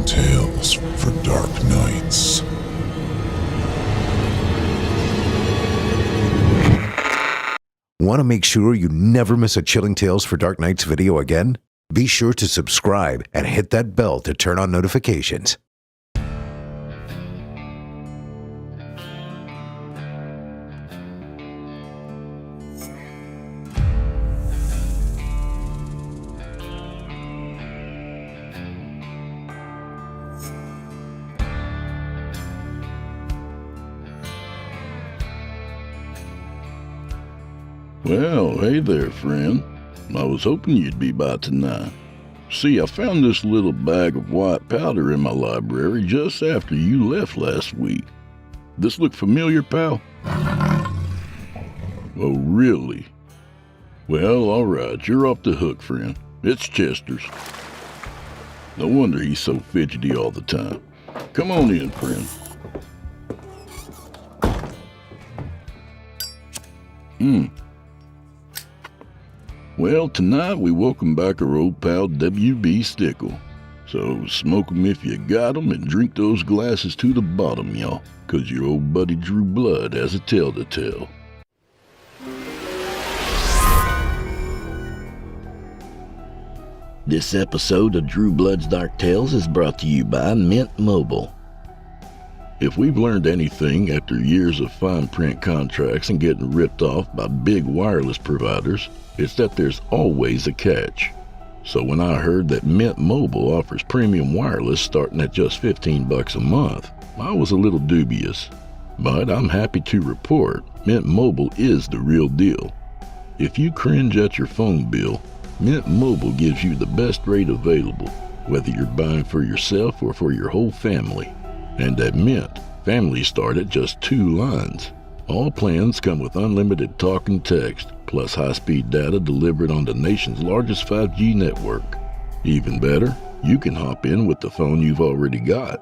tales for dark nights. Want to make sure you never miss a Chilling Tales for Dark Nights video again? Be sure to subscribe and hit that bell to turn on notifications. Well, hey there, friend. I was hoping you'd be by tonight. See, I found this little bag of white powder in my library just after you left last week. This look familiar, pal? Oh, really? Well, all right, you're off the hook, friend. It's Chester's. No wonder he's so fidgety all the time. Come on in, friend. Well, tonight we welcome back our old pal W.B. Stickel. So smoke 'em if you got 'em and drink those glasses to the bottom, y'all, 'cause your old buddy Drew Blood has a tale to tell. This episode of Drew Blood's Dark Tales is brought to you by Mint Mobile. If we've learned anything after years of fine print contracts and getting ripped off by big wireless providers, it's that there's always a catch. So when I heard that Mint Mobile offers premium wireless starting at just $15 a month, I was a little dubious. But I'm happy to report Mint Mobile is the real deal. If you cringe at your phone bill, Mint Mobile gives you the best rate available, whether you're buying for yourself or for your whole family. And at Mint, families start at just 2 lines. All plans come with unlimited talk and text, plus high-speed data delivered on the nation's largest 5G network. Even better, you can hop in with the phone you've already got.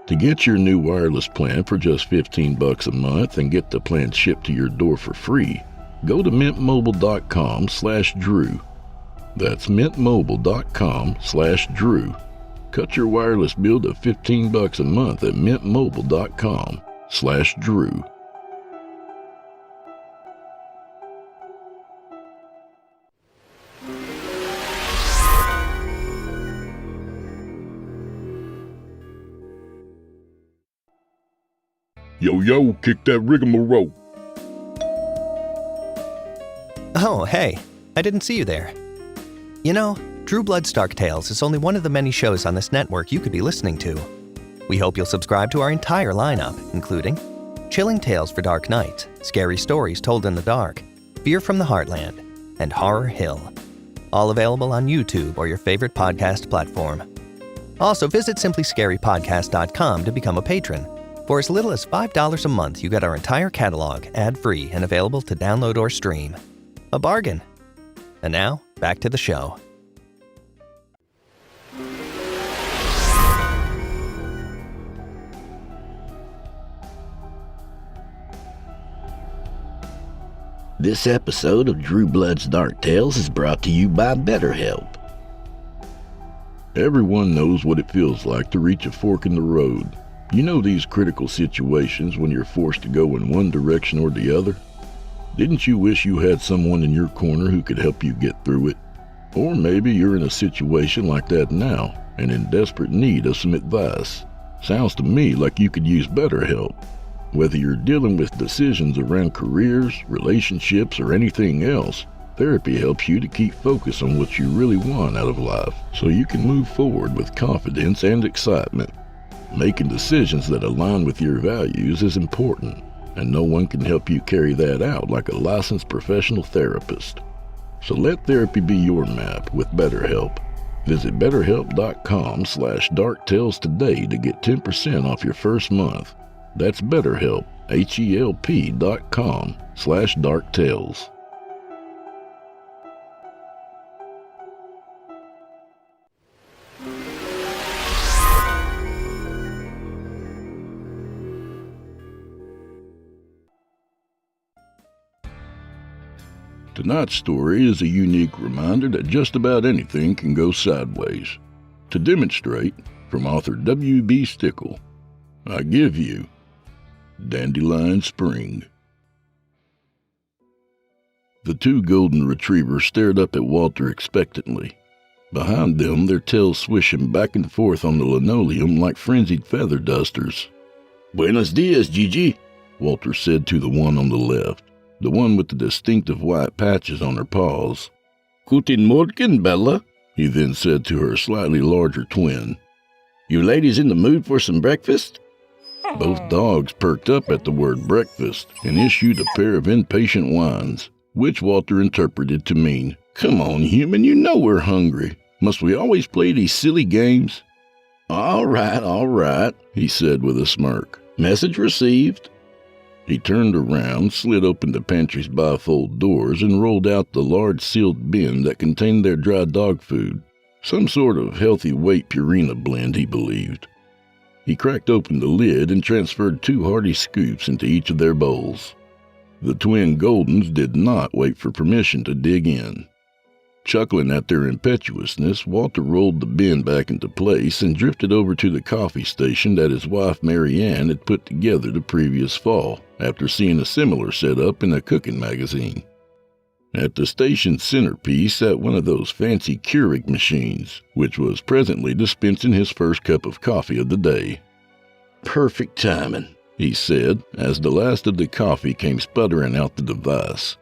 To get your new wireless plan for just $15 a month and get the plan shipped to your door for free, go to mintmobile.com/Drew. That's mintmobile.com/Drew. Cut your wireless bill to $15 a month at mintmobile.com/Drew. Yo, kick that rigmarole. Oh, hey, I didn't see you there. You know, Drew Blood's Dark Tales is only one of the many shows on this network you could be listening to. We hope you'll subscribe to our entire lineup, including Chilling Tales for Dark Nights, Scary Stories Told in the Dark, Fear from the Heartland, and Horror Hill. All available on YouTube or your favorite podcast platform. Also, visit simplyscarypodcast.com to become a patron. For as little as $5 a month, you get our entire catalog ad-free and available to download or stream. A bargain. And now, back to the show. This episode of Drew Blood's Dark Tales is brought to you by BetterHelp. Everyone knows what it feels like to reach a fork in the road. You know these critical situations when you're forced to go in one direction or the other? Didn't you wish you had someone in your corner who could help you get through it? Or maybe you're in a situation like that now and in desperate need of some advice. Sounds to me like you could use BetterHelp. Whether you're dealing with decisions around careers, relationships, or anything else, therapy helps you to keep focus on what you really want out of life so you can move forward with confidence and excitement. Making decisions that align with your values is important, and no one can help you carry that out like a licensed professional therapist. So let therapy be your map with BetterHelp. Visit betterhelp.com/darktales today to get 10% off your first month. That's BetterHelp, HELP.com/darktales. Tonight's story is a unique reminder that just about anything can go sideways. To demonstrate, from author W.B. Stickel. I give you Dandelion Spring. The two golden retrievers stared up at Walter expectantly. Behind them, their tails swishing back and forth on the linoleum like frenzied feather dusters. Buenos dias, Gigi, Walter said to the one on the left, the one with the distinctive white patches on her paws. Guten Morgen, Bella, he then said to her slightly larger twin. You ladies in the mood for some breakfast? Both dogs perked up at the word breakfast and issued a pair of impatient whines, which Walter interpreted to mean, "Come on, human, you know we're hungry. Must we always play these silly games?" All right, he said with a smirk. Message received. He turned around, slid open the pantry's bifold doors, and rolled out the large sealed bin that contained their dry dog food. Some sort of healthy weight Purina blend, he believed. He cracked open the lid and transferred 2 hearty scoops into each of their bowls. The twin Goldens did not wait for permission to dig in. Chuckling at their impetuousness, Walter rolled the bin back into place and drifted over to the coffee station that his wife Mary Ann had put together the previous fall, after seeing a similar setup in a cooking magazine. At the station's centerpiece sat one of those fancy Keurig machines, which was presently dispensing his first cup of coffee of the day. Perfect timing, he said, as the last of the coffee came sputtering out the device.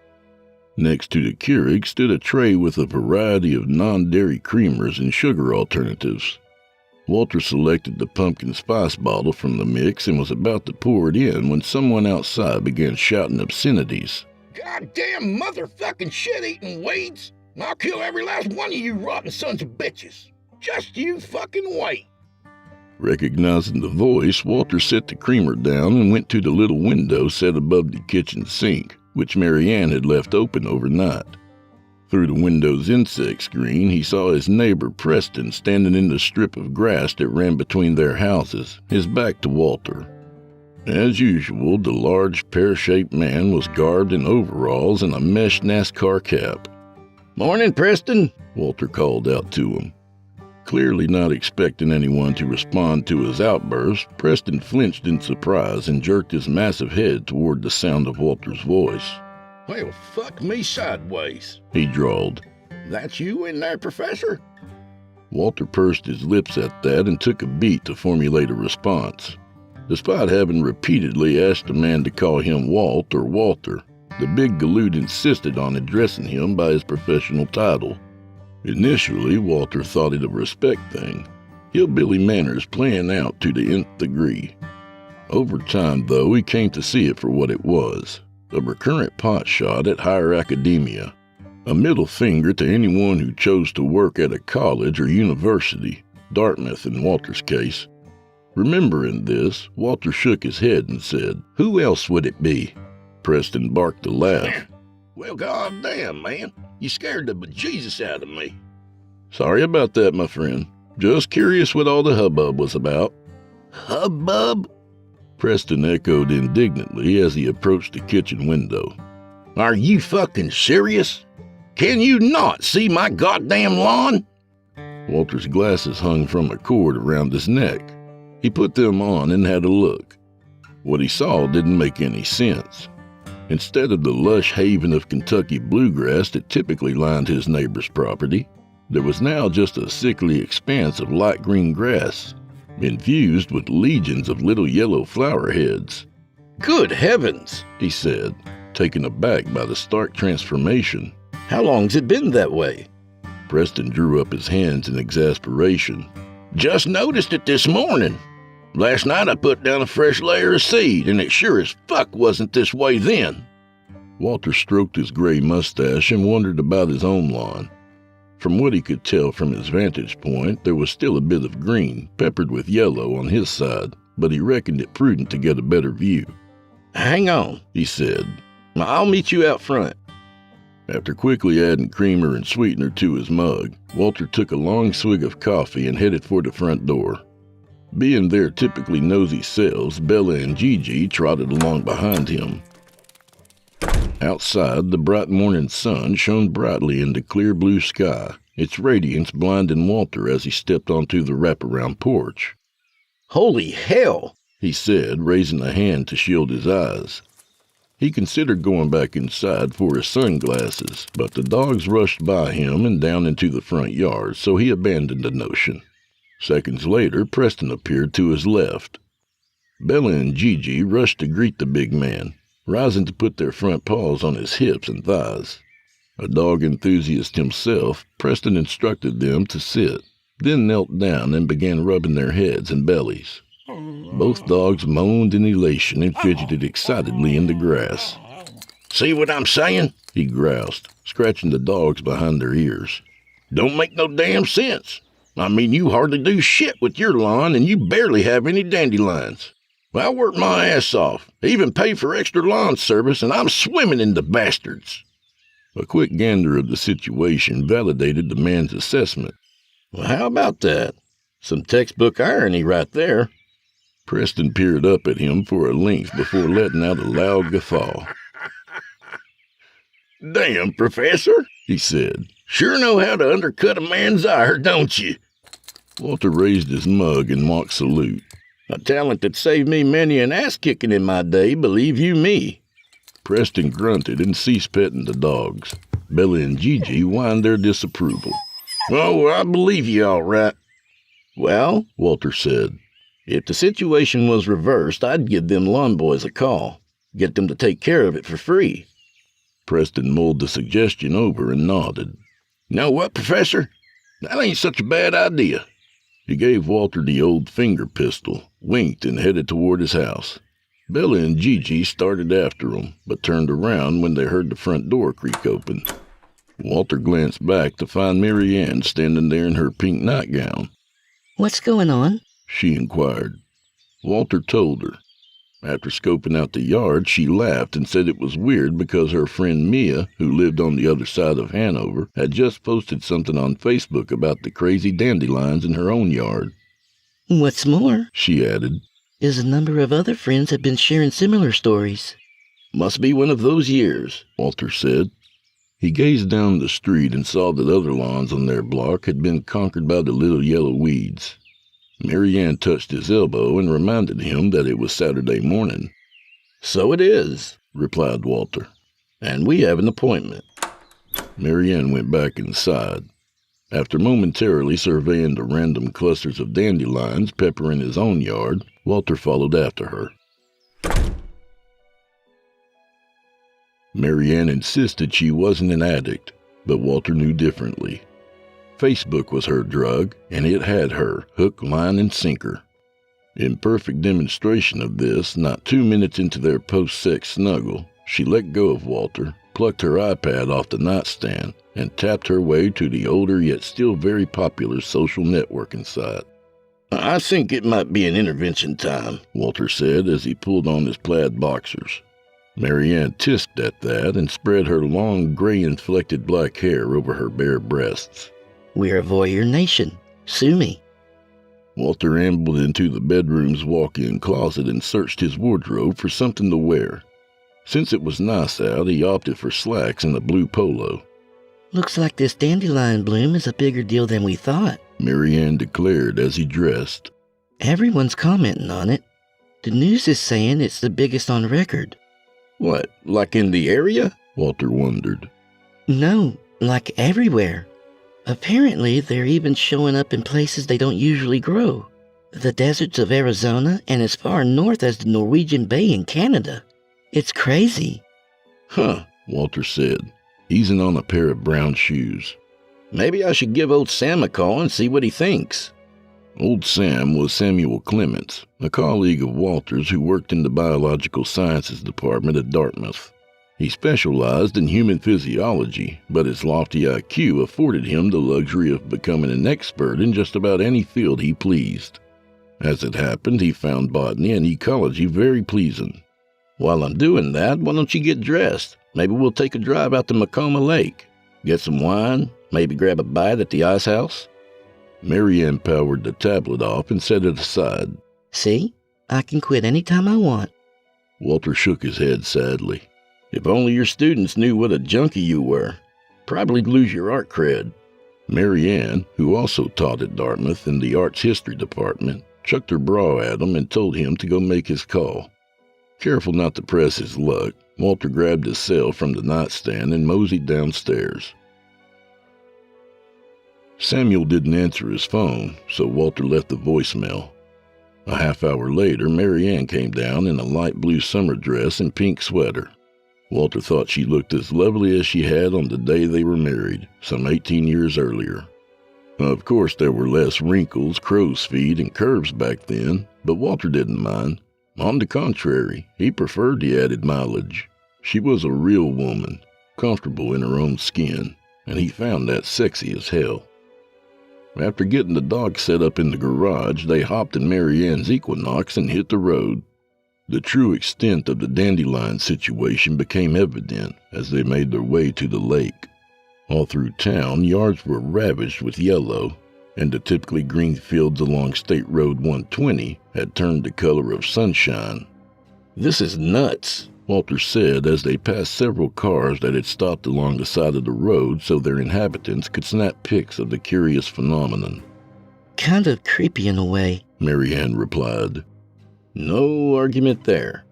Next to the Keurig stood a tray with a variety of non-dairy creamers and sugar alternatives. Walter selected the pumpkin spice bottle from the mix and was about to pour it in when someone outside began shouting obscenities. Goddamn motherfucking shit-eating weeds! I'll kill every last one of you rotten sons of bitches! Just you fucking wait! Recognizing the voice, Walter set the creamer down and went to the little window set above the kitchen sink, which Mary Ann had left open overnight. Through the window's insect screen, he saw his neighbor Preston standing in the strip of grass that ran between their houses, his back to Walter. As usual, the large, pear-shaped man was garbed in overalls and a mesh NASCAR cap. Morning, Preston, Walter called out to him. Clearly not expecting anyone to respond to his outburst, Preston flinched in surprise and jerked his massive head toward the sound of Walter's voice. Well, fuck me sideways, he drawled. That's you in there, Professor? Walter pursed his lips at that and took a beat to formulate a response. Despite having repeatedly asked the man to call him Walt or Walter, the big galoot insisted on addressing him by his professional title. Initially, Walter thought it a respect thing, hillbilly manners playing out to the nth degree. Over time, though, he came to see it for what it was, a recurrent pot shot at higher academia, a middle finger to anyone who chose to work at a college or university, Dartmouth in Walter's case. Remembering this, Walter shook his head and said, "Who else would it be?" Preston barked a laugh. Well, goddamn, man. You scared the bejesus out of me. Sorry about that, my friend. Just curious what all the hubbub was about. Hubbub? Preston echoed indignantly as he approached the kitchen window. Are you fucking serious? Can you not see my goddamn lawn? Walter's glasses hung from a cord around his neck. He put them on and had a look. What he saw didn't make any sense. Instead of the lush haven of Kentucky bluegrass that typically lined his neighbor's property, there was now just a sickly expanse of light green grass, infused with legions of little yellow flower heads. Good heavens, he said, taken aback by the stark transformation. How long's it been that way? Preston drew up his hands in exasperation. Just noticed it this morning. Last night I put down a fresh layer of seed, and it sure as fuck wasn't this way then. Walter stroked his gray mustache and wondered about his own lawn. From what he could tell from his vantage point, there was still a bit of green, peppered with yellow on his side, but he reckoned it prudent to get a better view. Hang on, he said. I'll meet you out front. After quickly adding creamer and sweetener to his mug, Walter took a long swig of coffee and headed for the front door. Being their typically nosy selves, Bella and Gigi trotted along behind him. Outside, the bright morning sun shone brightly in the clear blue sky, its radiance blinding Walter as he stepped onto the wraparound porch. Holy hell! He said, raising a hand to shield his eyes. He considered going back inside for his sunglasses, but the dogs rushed by him and down into the front yard, so he abandoned the notion. Seconds later, Preston appeared to his left. Bella and Gigi rushed to greet the big man, rising to put their front paws on his hips and thighs. A dog enthusiast himself, Preston instructed them to sit, then knelt down and began rubbing their heads and bellies. Both dogs moaned in elation and fidgeted excitedly in the grass. See what I'm saying? He groused, scratching the dogs behind their ears. Don't make no damn sense. I mean, you hardly do shit with your lawn, and you barely have any dandelions. I work my ass off, even pay for extra lawn service, and I'm swimming in the bastards. A quick gander of the situation validated the man's assessment. Well, how about that? Some textbook irony right there. Preston peered up at him for a length before letting out a loud guffaw. Damn, Professor, he said. Sure know how to undercut a man's ire, don't you? Walter raised his mug in mock salute. A talent that saved me many an ass-kicking in my day, believe you me. Preston grunted and ceased petting the dogs. Bella and Gigi whined their disapproval. Oh, I believe you all right. Well, Walter said, if the situation was reversed, I'd give them lawn boys a call. Get them to take care of it for free. Preston mulled the suggestion over and nodded. Know what, Professor? That ain't such a bad idea. He gave Walter the old finger pistol, winked, and headed toward his house. Bella and Gigi started after him, but turned around when they heard the front door creak open. Walter glanced back to find Mary Ann standing there in her pink nightgown. What's going on? She inquired. Walter told her. After scoping out the yard, she laughed and said it was weird because her friend Mia, who lived on the other side of Hanover, had just posted something on Facebook about the crazy dandelions in her own yard. What's more, she added, is a number of other friends have been sharing similar stories. Must be one of those years, Walter said. He gazed down the street and saw that other lawns on their block had been conquered by the little yellow weeds. Mary Ann touched his elbow and reminded him that it was Saturday morning. So it is, replied Walter. And we have an appointment. Mary Ann went back inside. After momentarily surveying the random clusters of dandelions peppering his own yard, Walter followed after her. Mary Ann insisted she wasn't an addict, but Walter knew differently. Facebook was her drug, and it had her, hook, line, and sinker. In perfect demonstration of this, not 2 minutes into their post-sex snuggle, she let go of Walter, plucked her iPad off the nightstand, and tapped her way to the older yet still very popular social networking site. I think it might be an intervention time, Walter said as he pulled on his plaid boxers. Mary Ann tisked at that and spread her long, gray-inflected black hair over her bare breasts. We're a voyeur nation. Sue me. Walter ambled into the bedroom's walk-in closet and searched his wardrobe for something to wear. Since it was nice out, he opted for slacks and a blue polo. Looks like this dandelion bloom is a bigger deal than we thought, Mary Ann declared as he dressed. Everyone's commenting on it. The news is saying it's the biggest on record. What, like in the area? Walter wondered. No, like everywhere. Apparently, they're even showing up in places they don't usually grow. The deserts of Arizona and as far north as the Norwegian Bay in Canada. It's crazy. Huh, Walter said, easing on a pair of brown shoes. Maybe I should give old Sam a call and see what he thinks. Old Sam was Samuel Clements, a colleague of Walter's who worked in the biological sciences department at Dartmouth. He specialized in human physiology, but his lofty IQ afforded him the luxury of becoming an expert in just about any field he pleased. As it happened, he found botany and ecology very pleasing. While I'm doing that, why don't you get dressed? Maybe we'll take a drive out to Macoma Lake. Get some wine, maybe grab a bite at the ice house. Mary Ann powered the tablet off and set it aside. See? I can quit any time I want. Walter shook his head sadly. If only your students knew what a junkie you were. Probably lose your art cred. Mary Ann, who also taught at Dartmouth in the arts history department, chucked her bra at him and told him to go make his call. Careful not to press his luck, Walter grabbed his cell from the nightstand and moseyed downstairs. Samuel didn't answer his phone, so Walter left the voicemail. A half hour later, Mary Ann came down in a light blue summer dress and pink sweater. Walter thought she looked as lovely as she had on the day they were married, some 18 years earlier. Of course, there were less wrinkles, crow's feet, and curves back then, but Walter didn't mind. On the contrary, he preferred the added mileage. She was a real woman, comfortable in her own skin, and he found that sexy as hell. After getting the dog set up in the garage, they hopped in Mary Ann's Equinox and hit the road. The true extent of the Dandelion situation became evident as they made their way to the lake. All through town, yards were ravaged with yellow, and the typically green fields along State Road 120 had turned the color of sunshine. "This is nuts," Walter said as they passed several cars that had stopped along the side of the road so their inhabitants could snap pics of the curious phenomenon. Kind of creepy in a way, Mary Ann replied. No argument there.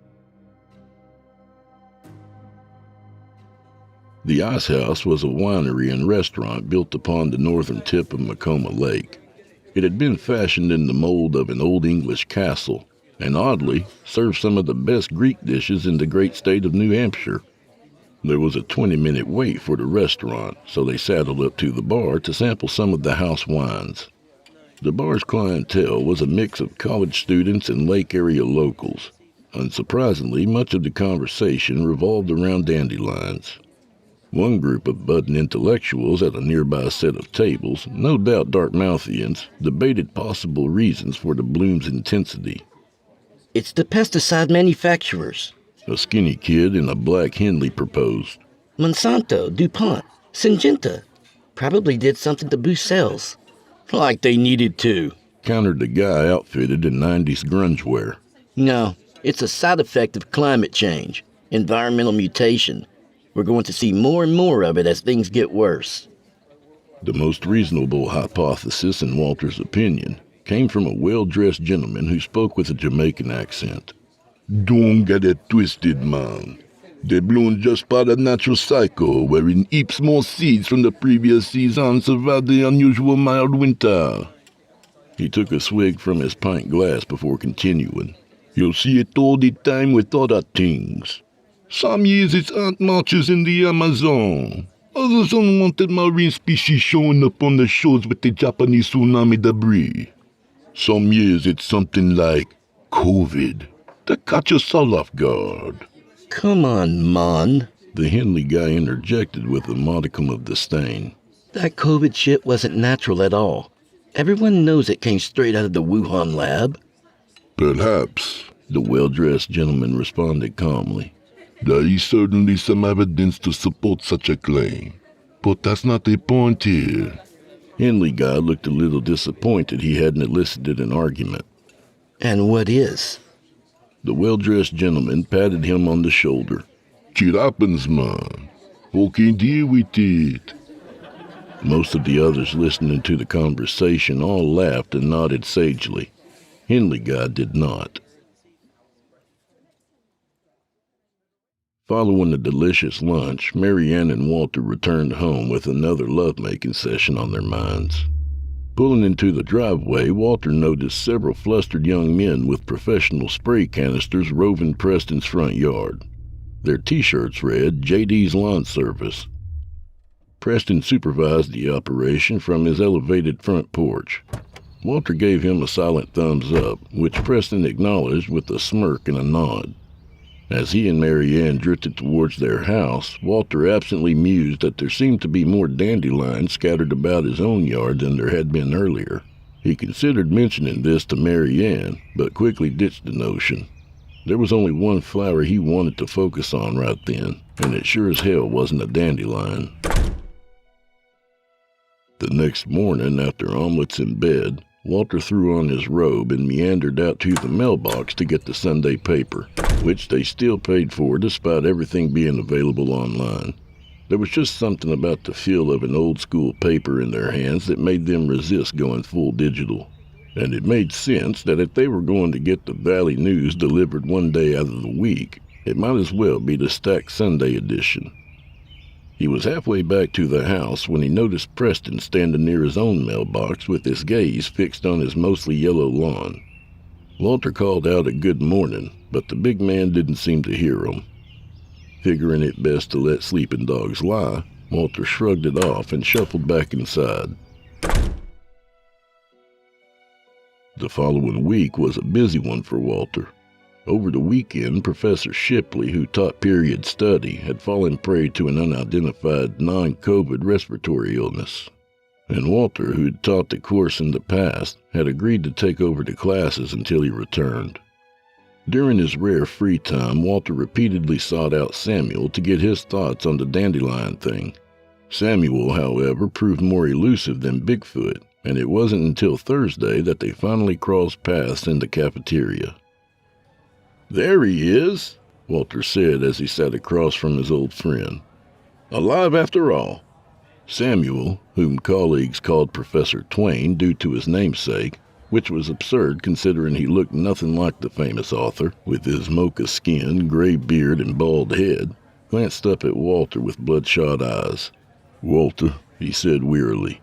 The Ice House was a winery and restaurant built upon the northern tip of Macoma Lake. It had been fashioned in the mold of an old English castle, and oddly, served some of the best Greek dishes in the great state of New Hampshire. There was a 20-minute wait for the restaurant, so they saddled up to the bar to sample some of the house wines. The bar's clientele was a mix of college students and lake area locals. Unsurprisingly, much of the conversation revolved around dandelions. One group of budding intellectuals at a nearby set of tables, no doubt Dartmouthians, debated possible reasons for the bloom's intensity. It's the pesticide manufacturers. A skinny kid in a black Henley proposed. Monsanto, DuPont, Syngenta. Probably did something to boost sales. Like they needed to, Countered the guy outfitted in 90s grunge wear. No, it's a side effect of climate change, environmental mutation. We're going to see more and more of it as things get worse. The most reasonable hypothesis, in Walter's opinion, came from a well-dressed gentleman who spoke with a Jamaican accent. "Don't get it twisted, man. They bloom just by the natural cycle, wherein heaps more seeds from the previous season survived the unusual mild winter." He took a swig from his pint glass before continuing. "You'll see it all the time with other things. Some years it's ant marches in the Amazon. Others unwanted marine species showing up on the shores with the Japanese tsunami debris. Some years it's something like COVID that catch us all off guard." Come on, man. The Henley guy interjected with a modicum of disdain. That COVID shit wasn't natural at all. Everyone knows it came straight out of the Wuhan lab. "Perhaps," the well-dressed gentleman responded calmly. "There is certainly some evidence to support such a claim, but that's not the point here." Henley guy looked a little disappointed he hadn't elicited an argument. And what is? The well-dressed gentleman patted him on the shoulder. "Shit happens, man. Who can deal with it?" Most of the others listening to the conversation all laughed and nodded sagely. Henley guy did not. Following a delicious lunch, Mary Ann and Walter returned home with another lovemaking session on their minds. Pulling into the driveway, Walter noticed several flustered young men with professional spray canisters roving Preston's front yard. Their T-shirts read, "JD's Lawn Service." Preston supervised the operation from his elevated front porch. Walter gave him a silent thumbs up, which Preston acknowledged with a smirk and a nod. As he and Mary Ann drifted towards their house, Walter absently mused that there seemed to be more dandelions scattered about his own yard than there had been earlier. He considered mentioning this to Mary Ann, but quickly ditched the notion. There was only one flower he wanted to focus on right then, and it sure as hell wasn't a dandelion. The next morning, after omelets in bed, Walter threw on his robe and meandered out to the mailbox to get the Sunday paper, which they still paid for despite everything being available online. There was just something about the feel of an old-school paper in their hands that made them resist going full digital. And it made sense that if they were going to get the Valley News delivered one day out of the week, it might as well be the Stacked Sunday edition. He was halfway back to the house when he noticed Preston standing near his own mailbox with his gaze fixed on his mostly yellow lawn. Walter called out a good morning, but the big man didn't seem to hear him. Figuring it best to let sleeping dogs lie, Walter shrugged it off and shuffled back inside. The following week was a busy one for Walter. Over the weekend, Professor Shipley, who taught period study, had fallen prey to an unidentified non-COVID respiratory illness. And Walter, who'd taught the course in the past, had agreed to take over the classes until he returned. During his rare free time, Walter repeatedly sought out Samuel to get his thoughts on the Dandelion thing. Samuel, however, proved more elusive than Bigfoot, and it wasn't until Thursday that they finally crossed paths in the cafeteria. "There he is," Walter said as he sat across from his old friend. "Alive after all." Samuel, whom colleagues called Professor Twain due to his namesake, which was absurd considering he looked nothing like the famous author, with his mocha skin, gray beard, and bald head, glanced up at Walter with bloodshot eyes. "Walter," he said wearily,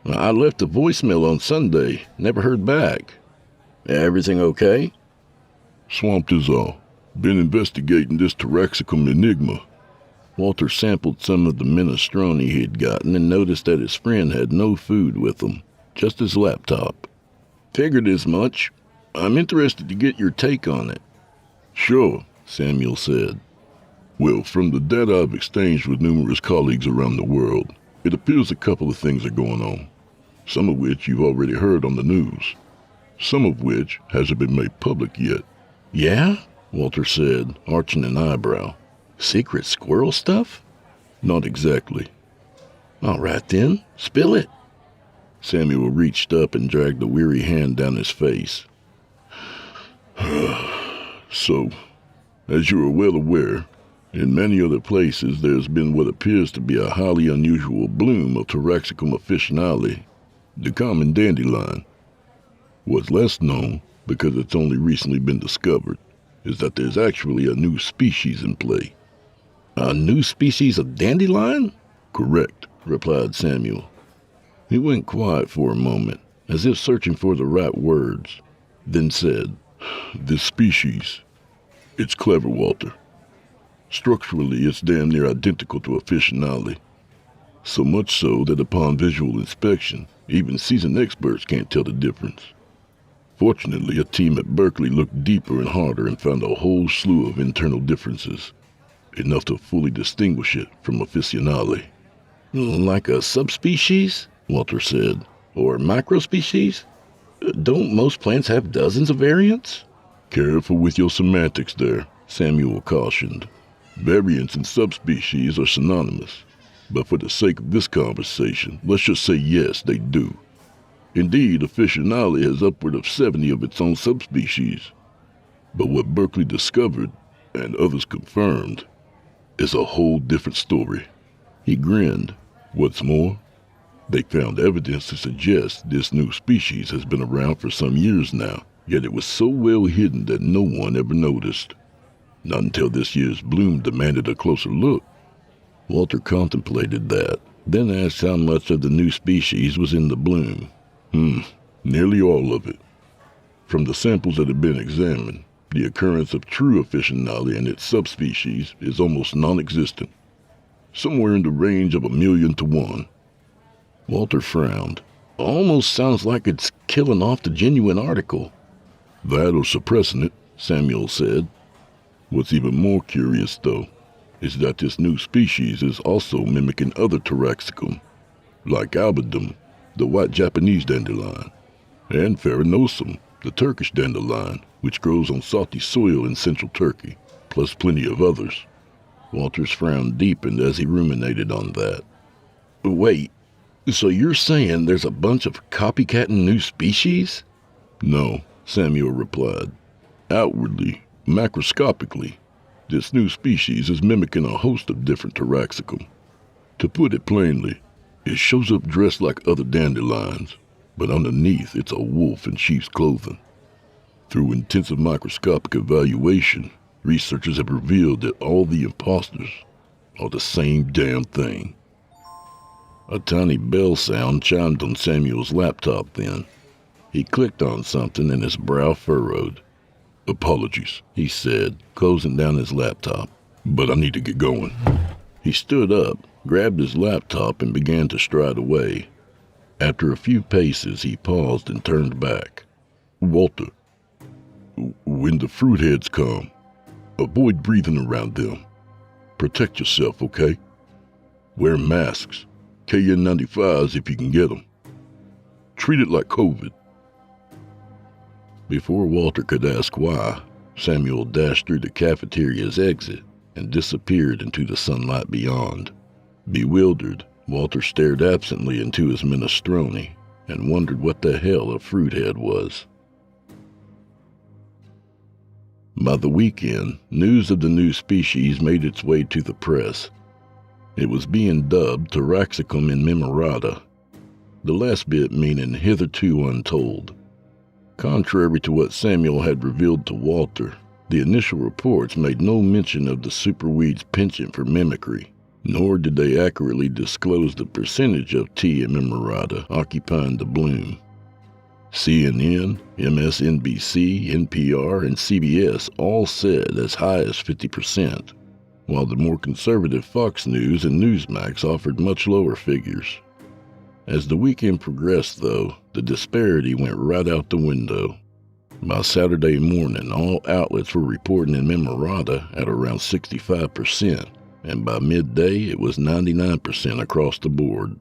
"I left a voicemail on Sunday. Never heard back. Everything okay?" "Swamped is all. Been investigating this Taraxacum enigma." Walter sampled some of the minestrone he had gotten and noticed that his friend had no food with him, just his laptop. Figured as much. I'm interested to get your take on it. "Sure," Samuel said. "Well, from the data I've exchanged with numerous colleagues around the world, it appears a couple of things are going on, some of which you've already heard on the news, some of which hasn't been made public yet." "Yeah?" Walter said, arching an eyebrow. "Secret squirrel stuff?" "Not exactly." "All right then, spill it." Samuel reached up and dragged a weary hand down his face. "So, as you are well aware, in many other places there's been what appears to be a highly unusual bloom of Taraxacum officinale, the common dandelion. What's less known, because it's only recently been discovered, is that there's actually a new species in play." "A new species of dandelion?" "Correct," replied Samuel. He went quiet for a moment, as if searching for the right words, then said, "This species, it's clever, Walter. Structurally, it's damn near identical to officinale. So much so that upon visual inspection, even seasoned experts can't tell the difference. Fortunately, a team at Berkeley looked deeper and harder and found a whole slew of internal differences, enough to fully distinguish it from officinale." "Like a subspecies?" Walter said. "Or microspecies? Don't most plants have dozens of variants?" "Careful with your semantics there," Samuel cautioned. "Variants and subspecies are synonymous, but for the sake of this conversation, let's just say yes, they do. Indeed, officinale has upward of 70 of its own subspecies. But what Berkeley discovered, and others confirmed, is a whole different story." He grinned. "What's more, they found evidence to suggest this new species has been around for some years now, yet it was so well hidden that no one ever noticed. Not until this year's bloom demanded a closer look." Walter contemplated that, then asked how much of the new species was in the bloom. Nearly all of it. From the samples that have been examined, the occurrence of true officinale and its subspecies is almost non-existent. Somewhere in the range of 1,000,000 to 1. Walter frowned. "Almost sounds like it's killing off the genuine article." "That or suppressing it," Samuel said. "What's even more curious, though, is that this new species is also mimicking other Taraxacum, like albidum, the white Japanese dandelion, and Pharonosum, the Turkish dandelion, which grows on salty soil in central Turkey, plus plenty of others." Walter's frown deepened as he ruminated on that. "Wait, so you're saying there's a bunch of copycatting new species?" "No," Samuel replied. "Outwardly, macroscopically, This new species is mimicking a host of different Taraxacum. To put it plainly, it shows up dressed like other dandelions, but underneath it's a wolf in sheep's clothing. Through intensive microscopic evaluation, researchers have revealed that all the imposters are the same damn thing. A tiny bell sound chimed on Samuel's laptop then. He clicked on something and his brow furrowed. "Apologies," he said, closing down his laptop, "but I need to get going." He stood up, grabbed his laptop, and began to stride away. After a few paces, he paused and turned back. "Walter, when the fruitheads come, avoid breathing around them. Protect yourself, okay? Wear masks, KN95s if you can get them. Treat it like COVID." Before Walter could ask why, Samuel dashed through the cafeteria's exit and disappeared into the sunlight beyond. Bewildered, Walter stared absently into his minestrone and wondered what the hell a fruithead was. By the weekend, news of the new species made its way to the press. It was being dubbed Taraxacum immemorata, the last bit meaning hitherto untold. Contrary to what Samuel had revealed to Walter, the initial reports made no mention of the superweed's penchant for mimicry, nor did they accurately disclose the percentage of T. immemorata occupying the bloom. CNN, MSNBC, NPR, and CBS all said as high as 50%, while the more conservative Fox News and Newsmax offered much lower figures. As the weekend progressed, though, the disparity went right out the window. By Saturday morning, all outlets were reporting immemorata at around 65%, and by midday it was 99% across the board.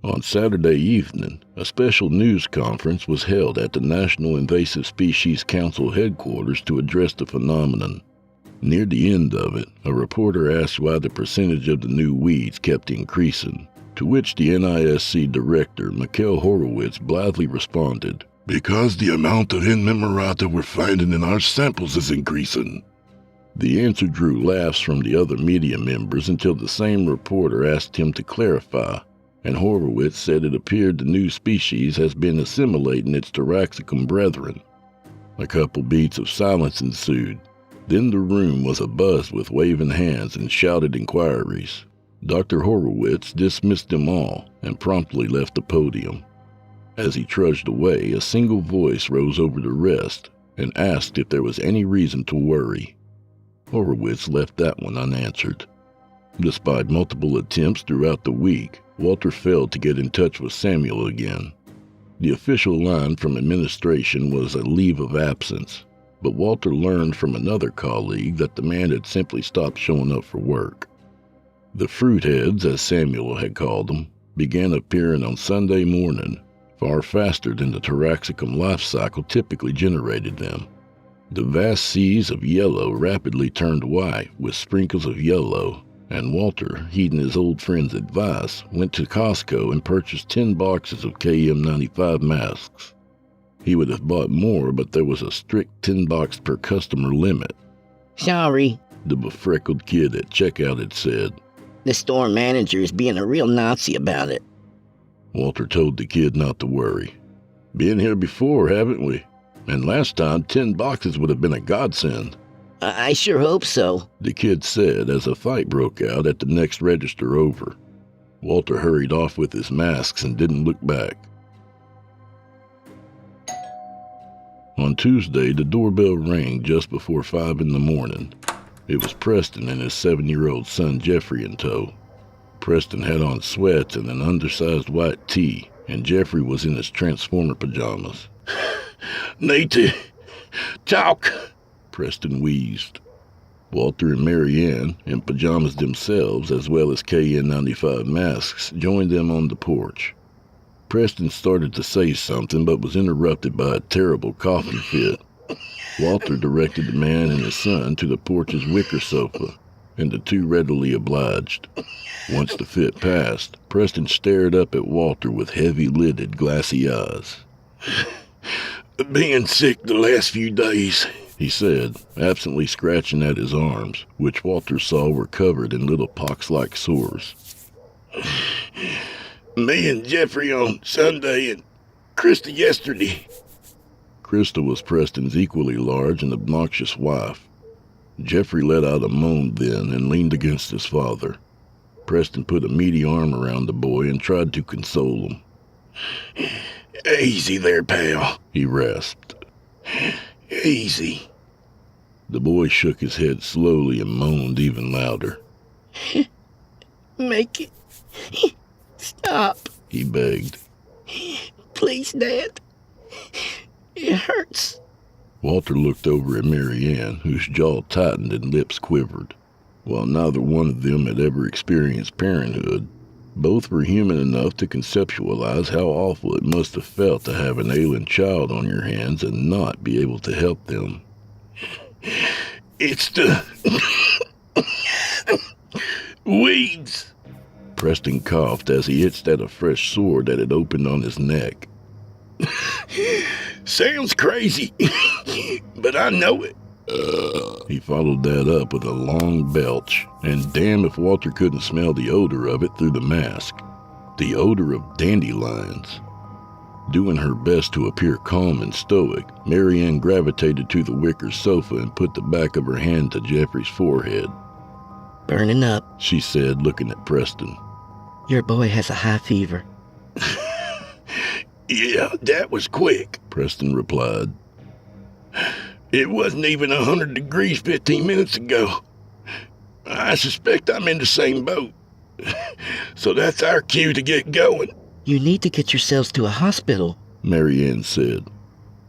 On Saturday evening, a special news conference was held at the National Invasive Species Council headquarters to address the phenomenon. Near the end of it, a reporter asked why the percentage of the new weeds kept increasing, to which the NISC director, Mikhail Horowitz, blithely responded, "Because the amount of immemorata we're finding in our samples is increasing." The answer drew laughs from the other media members until the same reporter asked him to clarify, and Horowitz said it appeared the new species has been assimilating its Taraxacum brethren. A couple beats of silence ensued. Then the room was abuzz with waving hands and shouted inquiries. Dr. Horowitz dismissed them all and promptly left the podium. As he trudged away, a single voice rose over the rest and asked if there was any reason to worry. Horowitz left that one unanswered. Despite multiple attempts throughout the week, Walter failed to get in touch with Samuel again. The official line from administration was a leave of absence, but Walter learned from another colleague that the man had simply stopped showing up for work. The fruitheads, as Samuel had called them, began appearing on Sunday morning, far faster than the Taraxacum life cycle typically generated them. The vast seas of yellow rapidly turned white with sprinkles of yellow, and Walter, heeding his old friend's advice, went to Costco and purchased 10 boxes of KM95 masks. He would have bought more, but there was a strict 10 box per customer limit. "Sorry," the befreckled kid at checkout had said. "the store manager is being a real Nazi about it." Walter told the kid not to worry. "Been here before, haven't we? And last time, 10 boxes would have been a godsend." I sure hope so," the kid said as a fight broke out at the next register over. Walter hurried off with his masks and didn't look back. On Tuesday, the doorbell rang just before 5 in the morning. It was Preston and his 7-year-old son Jeffrey in tow. Preston had on sweats and an undersized white tee, and Jeffrey was in his Transformer pajamas. "Need to talk," Preston wheezed. Walter and Marianne, in pajamas themselves as well as KN95 masks, joined them on the porch. Preston started to say something but was interrupted by a terrible coughing fit. Walter directed the man and his son to the porch's wicker sofa, and the two readily obliged. Once the fit passed, Preston stared up at Walter with heavy-lidded, glassy eyes. "Being sick the last few days, he said, absently scratching at his arms, which Walter saw were covered in little pox-like sores. Me and Jeffrey on Sunday and Krista yesterday. Krista was Preston's equally large and obnoxious wife. Jeffrey let out a moan then and leaned against his father. Preston put a meaty arm around the boy and tried to console him. Easy there, pal, he rasped. Easy. The boy shook his head slowly and moaned even louder. Make it. Stop. He begged. Please, Dad. It hurts. Walter looked over at Mary Ann, whose jaw tightened and lips quivered. While neither one of them had ever experienced parenthood, both were human enough to conceptualize how awful it must have felt to have an ailing child on your hands and not be able to help them. It's the weeds. Preston coughed as he itched at a fresh sore that had opened on his neck. Sounds crazy, but I know it. He followed that up with a long belch, and damn if Walter couldn't smell the odor of it through the mask. The odor of dandelions. Doing her best to appear calm and stoic, Mary Ann gravitated to the wicker sofa and put the back of her hand to Jeffrey's forehead. Burning up. She said, looking at Preston. Your boy has a high fever. Yeah, that was quick, Preston replied. It wasn't even 100 degrees 15 minutes ago. I suspect I'm in the same boat. So that's our cue to get going. You need to get yourselves to a hospital, Mary Ann said.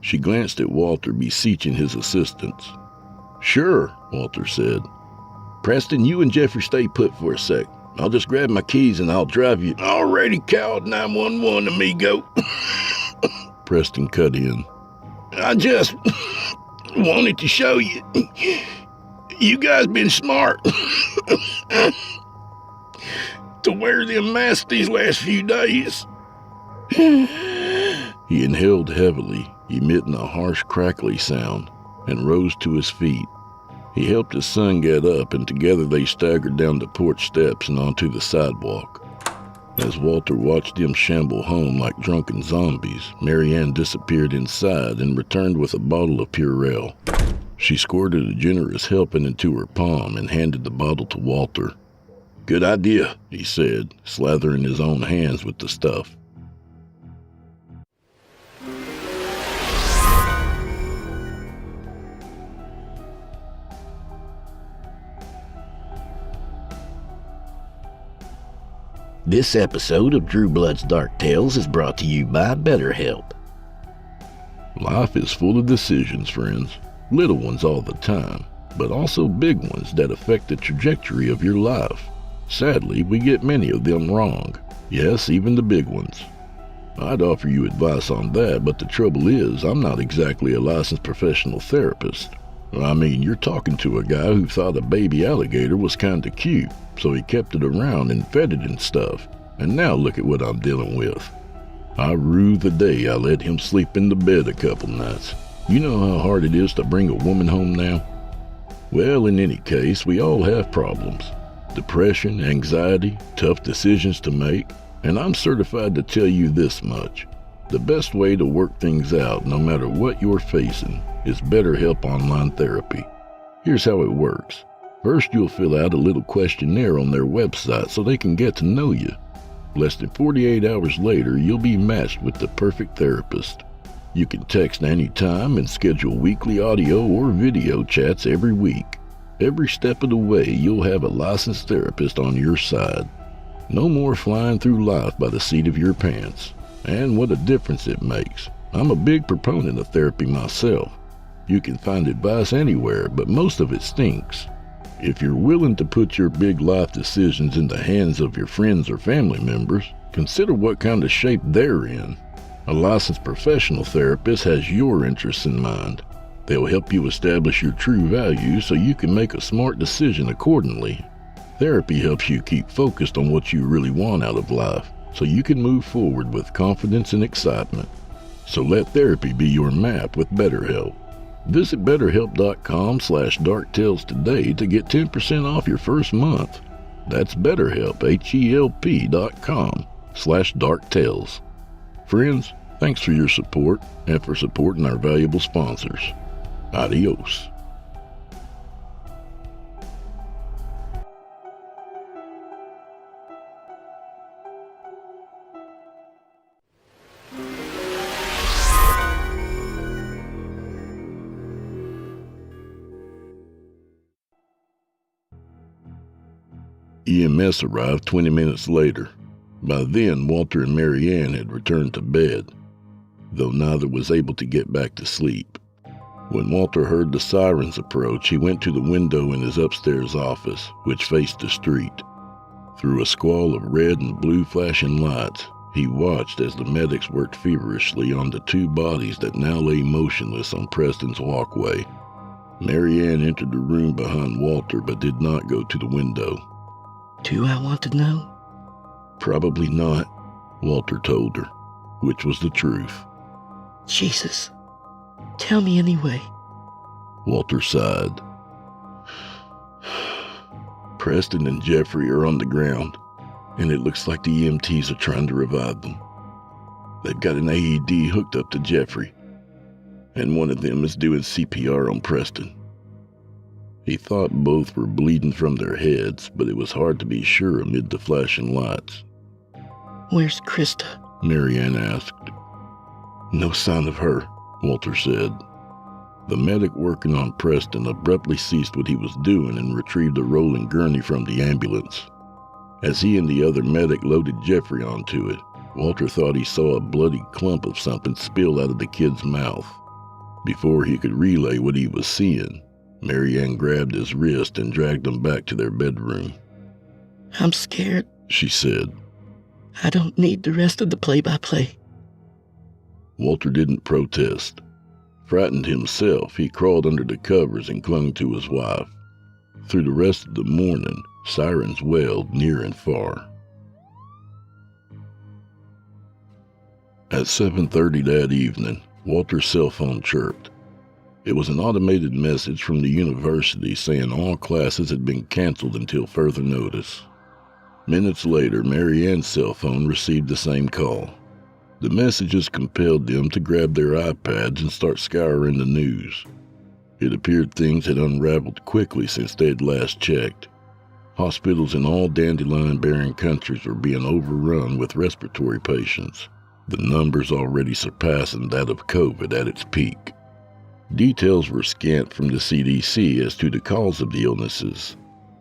She glanced at Walter, beseeching his assistance. Sure, Walter said. Preston, you and Jeffrey stay put for a sec. I'll just grab my keys and I'll drive you. Already called 911, amigo. Preston cut in. I just wanted to show you. You guys been smart to wear them masks these last few days. He inhaled heavily, emitting a harsh crackly sound, and rose to his feet. He helped his son get up, and together they staggered down the porch steps and onto the sidewalk. As Walter watched them shamble home like drunken zombies, Mary Ann disappeared inside and returned with a bottle of Purell. She squirted a generous helping into her palm and handed the bottle to Walter. Good idea, he said, slathering his own hands with the stuff. This episode of Drew Blood's Dark Tales is brought to you by BetterHelp. Life is full of decisions, friends. Little ones all the time, but also big ones that affect the trajectory of your life. Sadly, we get many of them wrong. Yes, even the big ones. I'd offer you advice on that, but the trouble is, I'm not exactly a licensed professional therapist. I mean, you're talking to a guy who thought a baby alligator was kinda cute, so he kept it around and fed it and stuff. And now look at what I'm dealing with. I rue the day I let him sleep in the bed a couple nights. You know how hard it is to bring a woman home now? Well, in any case, we all have problems. Depression, anxiety, tough decisions to make, and I'm certified to tell you this much. The best way to work things out, no matter what you're facing, is BetterHelp Online Therapy. Here's how it works. First, you'll fill out a little questionnaire on their website so they can get to know you. Less than 48 hours later, you'll be matched with the perfect therapist. You can text anytime and schedule weekly audio or video chats every week. Every step of the way, you'll have a licensed therapist on your side. No more flying through life by the seat of your pants. And what a difference it makes. I'm a big proponent of therapy myself. You can find advice anywhere, but most of it stinks. If you're willing to put your big life decisions in the hands of your friends or family members, consider what kind of shape they're in. A licensed professional therapist has your interests in mind. They'll help you establish your true values so you can make a smart decision accordingly. Therapy helps you keep focused on what you really want out of life, so you can move forward with confidence and excitement. So let therapy be your map with BetterHelp. Visit betterhelp.com/darktales today to get 10% off your first month. That's BetterHelp, HELP.com/darktales. Friends, thanks for your support and for supporting our valuable sponsors. Adios. EMS arrived 20 minutes later. By then, Walter and Mary Ann had returned to bed, though neither was able to get back to sleep. When Walter heard the sirens approach, he went to the window in his upstairs office, which faced the street. Through a squall of red and blue flashing lights, he watched as the medics worked feverishly on the two bodies that now lay motionless on Preston's walkway. Mary Ann entered the room behind Walter but did not go to the window. Do I want to know? Probably not, Walter told her, which was the truth. Jesus. Tell me anyway. Walter sighed. Preston and Jeffrey are on the ground, and it looks like the EMTs are trying to revive them. They've got an AED hooked up to Jeffrey, and one of them is doing CPR on Preston. He thought both were bleeding from their heads, but it was hard to be sure amid the flashing lights. Where's Krista? Mary Ann asked. No sign of her, Walter said. The medic working on Preston abruptly ceased what he was doing and retrieved a rolling gurney from the ambulance. As he and the other medic loaded Jeffrey onto it, Walter thought he saw a bloody clump of something spill out of the kid's mouth. Before he could relay what he was seeing, Mary Ann grabbed his wrist and dragged him back to their bedroom. I'm scared, she said. I don't need the rest of the play-by-play. Walter didn't protest. Frightened himself, he crawled under the covers and clung to his wife. Through the rest of the morning, sirens wailed near and far. At 7:30 that evening, Walter's cell phone chirped. It was an automated message from the university saying all classes had been canceled until further notice. Minutes later, Mary Ann's cell phone received the same call. The messages compelled them to grab their iPads and start scouring the news. It appeared things had unraveled quickly since they had last checked. Hospitals in all Dandelion-bearing countries were being overrun with respiratory patients, the numbers already surpassing that of COVID at its peak. Details were scant from the CDC as to the cause of the illnesses,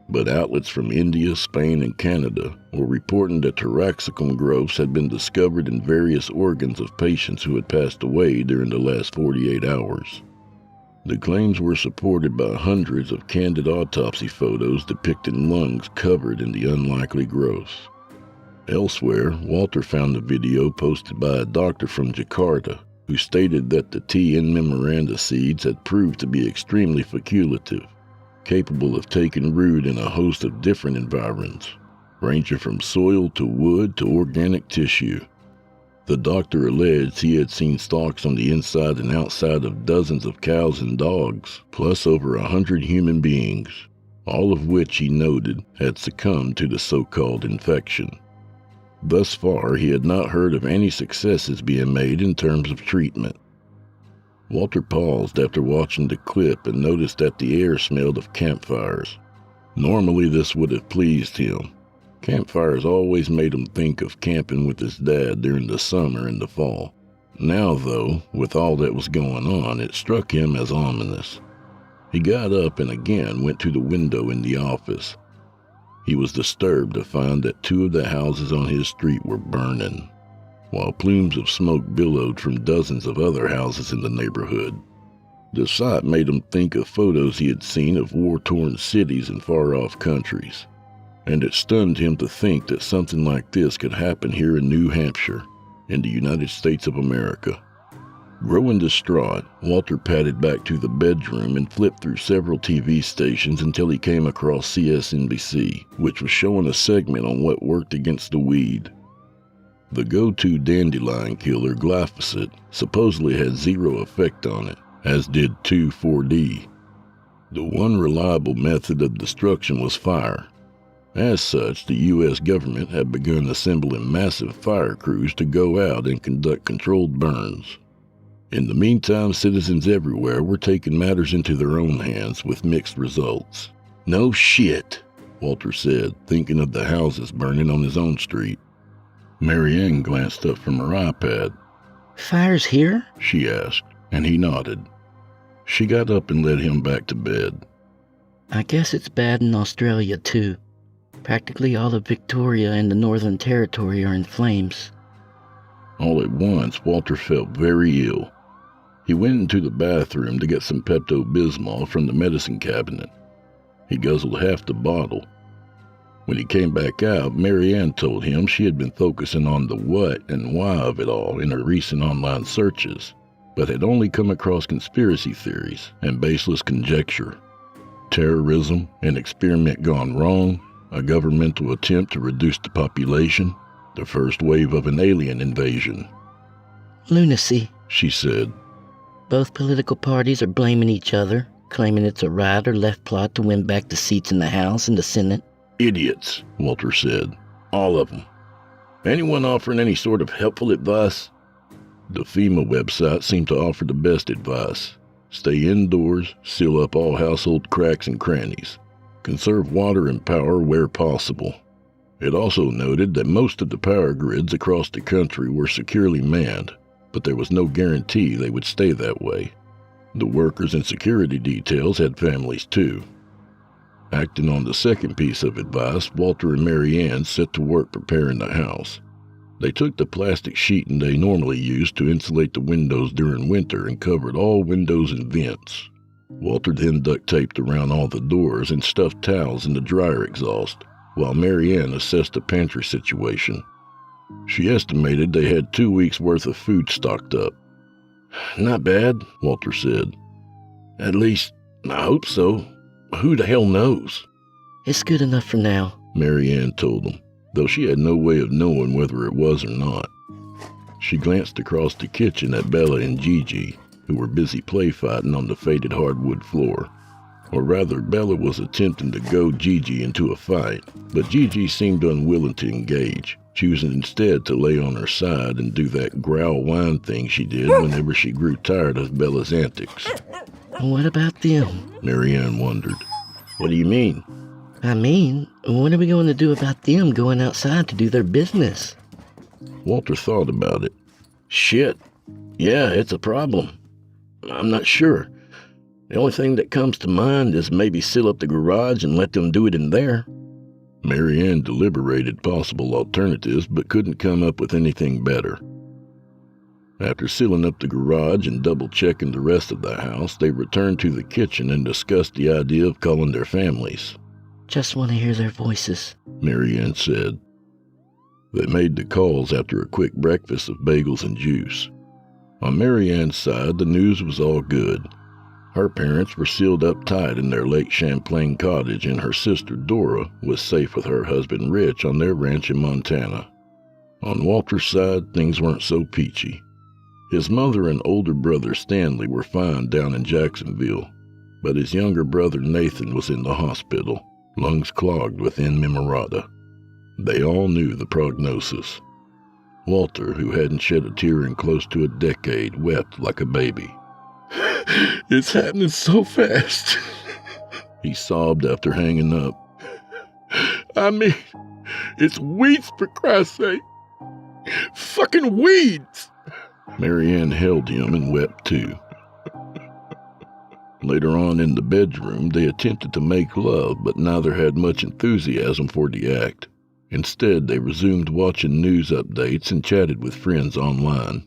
but outlets from India, Spain, and Canada were reporting that taraxacum growths had been discovered in various organs of patients who had passed away during the last 48 hours. The claims were supported by hundreds of candid autopsy photos depicting lungs covered in the unlikely growths. Elsewhere, Walter found a video posted by a doctor from Jakarta who stated that the tea in memoranda seeds had proved to be extremely facultative, capable of taking root in a host of different environs, ranging from soil to wood to organic tissue. The doctor alleged he had seen stalks on the inside and outside of dozens of cows and dogs, plus over 100 human beings, all of which he noted had succumbed to the so-called infection. Thus far, he had not heard of any successes being made in terms of treatment. Walter paused after watching the clip and noticed that the air smelled of campfires. Normally this would have pleased him. Campfires always made him think of camping with his dad during the summer and the fall. Now, though, with all that was going on, it struck him as ominous. He got up and again went to the window in the office. He was disturbed to find that 2 of the houses on his street were burning, while plumes of smoke billowed from dozens of other houses in the neighborhood. The sight made him think of photos he had seen of war-torn cities in far-off countries, and it stunned him to think that something like this could happen here in New Hampshire, in the United States of America. Growing distraught, Walter padded back to the bedroom and flipped through several TV stations until he came across CSNBC, which was showing a segment on what worked against the weed. The go-to dandelion killer, glyphosate, supposedly had zero effect on it, as did 2,4-D. The one reliable method of destruction was fire. As such, the U.S. government had begun assembling massive fire crews to go out and conduct controlled burns. In the meantime, citizens everywhere were taking matters into their own hands with mixed results. "No shit," Walter said, thinking of the houses burning on his own street. Mary Ann glanced up from her iPad. "Fire's here?" she asked, and he nodded. She got up and led him back to bed. "I guess it's bad in Australia, too. Practically all of Victoria and the Northern Territory are in flames." All at once, Walter felt very ill. He went into the bathroom to get some Pepto-Bismol from the medicine cabinet. He guzzled half the bottle. When he came back out, Mary Ann told him she had been focusing on the what and why of it all in her recent online searches, but had only come across conspiracy theories and baseless conjecture. Terrorism, an experiment gone wrong, a governmental attempt to reduce the population, the first wave of an alien invasion. "Lunacy," she said. "Both political parties are blaming each other, claiming it's a right or left plot to win back the seats in the House and the Senate." "Idiots," Walter said. "All of them. Anyone offering any sort of helpful advice?" The FEMA website seemed to offer the best advice. Stay indoors, seal up all household cracks and crannies. Conserve water and power where possible. It also noted that most of the power grids across the country were securely manned, but there was no guarantee they would stay that way. The workers and security details had families too. Acting on the second piece of advice, Walter and Mary Ann set to work preparing the house. They took the plastic sheeting they normally used to insulate the windows during winter and covered all windows and vents. Walter then duct taped around all the doors and stuffed towels in the dryer exhaust, while Mary Ann assessed the pantry situation. She estimated they had 2 weeks' worth of food stocked up. "Not bad," Walter said. "At least, I hope so. Who the hell knows?" "It's good enough for now," Mary Ann told him, though she had no way of knowing whether it was or not. She glanced across the kitchen at Bella and Gigi, who were busy play-fighting on the faded hardwood floor. Or rather, Bella was attempting to goad Gigi into a fight, but Gigi seemed unwilling to engage, choosing instead to lay on her side and do that growl whine thing she did whenever she grew tired of Bella's antics. "What about them?" Mary Ann wondered. What do you mean? "I mean, what are we going to do about them going outside to do their business?" Walter thought about it. Shit. Yeah, it's a problem. I'm not sure. The only thing that comes to mind is maybe seal up the garage and let them do it in there." Mary Ann deliberated possible alternatives but couldn't come up with anything better. After sealing up the garage and double-checking the rest of the house, they returned to the kitchen and discussed the idea of calling their families. "Just want to hear their voices," Mary Ann said. They made the calls after a quick breakfast of bagels and juice. On Mary Ann's side, the news was all good. Her parents were sealed up tight in their Lake Champlain cottage, and her sister Dora was safe with her husband Rich on their ranch in Montana. On Walter's side, things weren't so peachy. His mother and older brother Stanley were fine down in Jacksonville, but his younger brother Nathan was in the hospital, lungs clogged with Memorata. They all knew the prognosis. Walter, who hadn't shed a tear in close to a decade, wept like a baby. "It's happening so fast," he sobbed after hanging up. "I mean, it's weeds for Christ's sake. Fucking weeds!" Mary Ann held him and wept too. Later on in the bedroom, they attempted to make love, but neither had much enthusiasm for the act. Instead, they resumed watching news updates and chatted with friends online.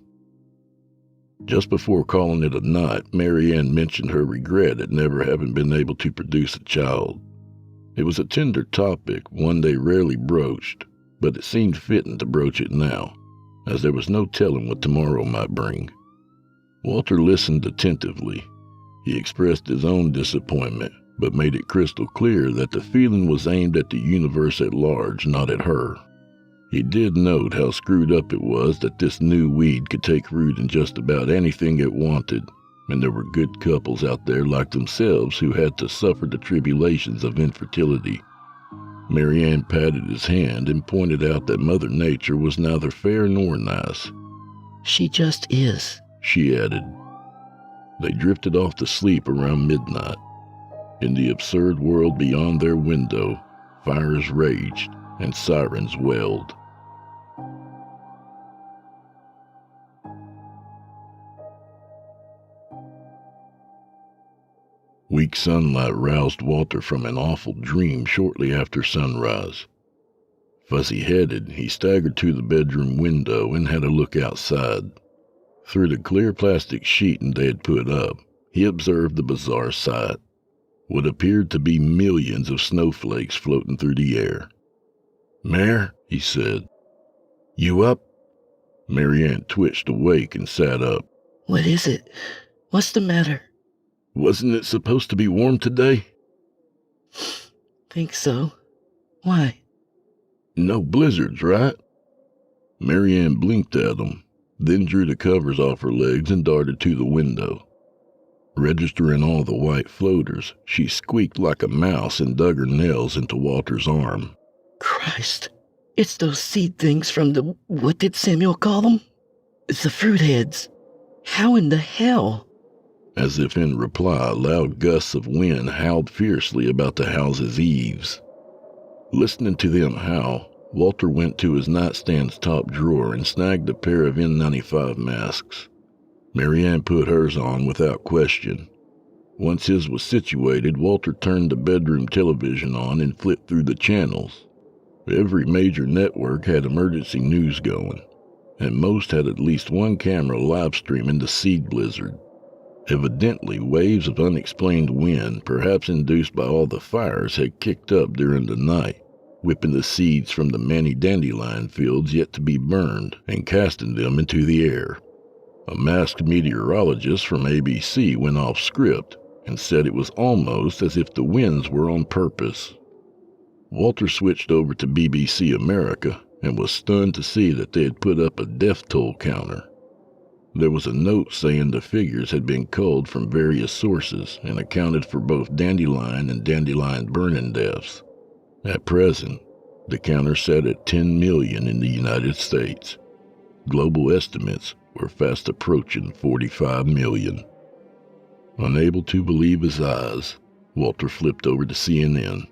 Just before calling it a night, Mary Ann mentioned her regret at never having been able to produce a child. It was a tender topic, one they rarely broached, but it seemed fitting to broach it now, as there was no telling what tomorrow might bring. Walter listened attentively. He expressed his own disappointment, but made it crystal clear that the feeling was aimed at the universe at large, not at her. He did note how screwed up it was that this new weed could take root in just about anything it wanted, and there were good couples out there like themselves who had to suffer the tribulations of infertility. Mary Ann patted his hand and pointed out that Mother Nature was neither fair nor nice. She just is, she added. They drifted off to sleep around midnight. In the absurd world beyond their window, fires raged and sirens wailed. Weak sunlight roused Walter from an awful dream shortly after sunrise. Fuzzy-headed, he staggered to the bedroom window and had a look outside. Through the clear plastic sheeting they had put up, he observed the bizarre sight. What appeared to be millions of snowflakes floating through the air. "Mare," he said. "You up?" Mary Ann twitched awake and sat up. What is it? What's the matter? "Wasn't it supposed to be warm today?" Think so. Why? "No blizzards, right?" Mary Ann blinked at him, then drew the covers off her legs and darted to the window. Registering all the white floaters, she squeaked like a mouse and dug her nails into Walter's arm. Christ. It's those seed things from the... What did Samuel call them? The fruit heads. How in the hell? As if in reply, loud gusts of wind howled fiercely about the house's eaves. Listening to them howl, Walter went to his nightstand's top drawer and snagged a pair of N95 masks. Mary Ann put hers on without question. Once his was situated, Walter turned the bedroom television on and flipped through the channels. Every major network had emergency news going, and most had at least one camera live streaming the seed blizzard. Evidently, waves of unexplained wind, perhaps induced by all the fires, had kicked up during the night, whipping the seeds from the many dandelion fields yet to be burned and casting them into the air. A masked meteorologist from ABC went off script and said it was almost as if the winds were on purpose. Walter switched over to BBC America and was stunned to see that they had put up a death toll counter. There was a note saying the figures had been culled from various sources and accounted for both dandelion and dandelion burning deaths. At present, the counter sat at 10 million in the United States. Global estimates were fast approaching 45 million. Unable to believe his eyes, Walter flipped over to CNN.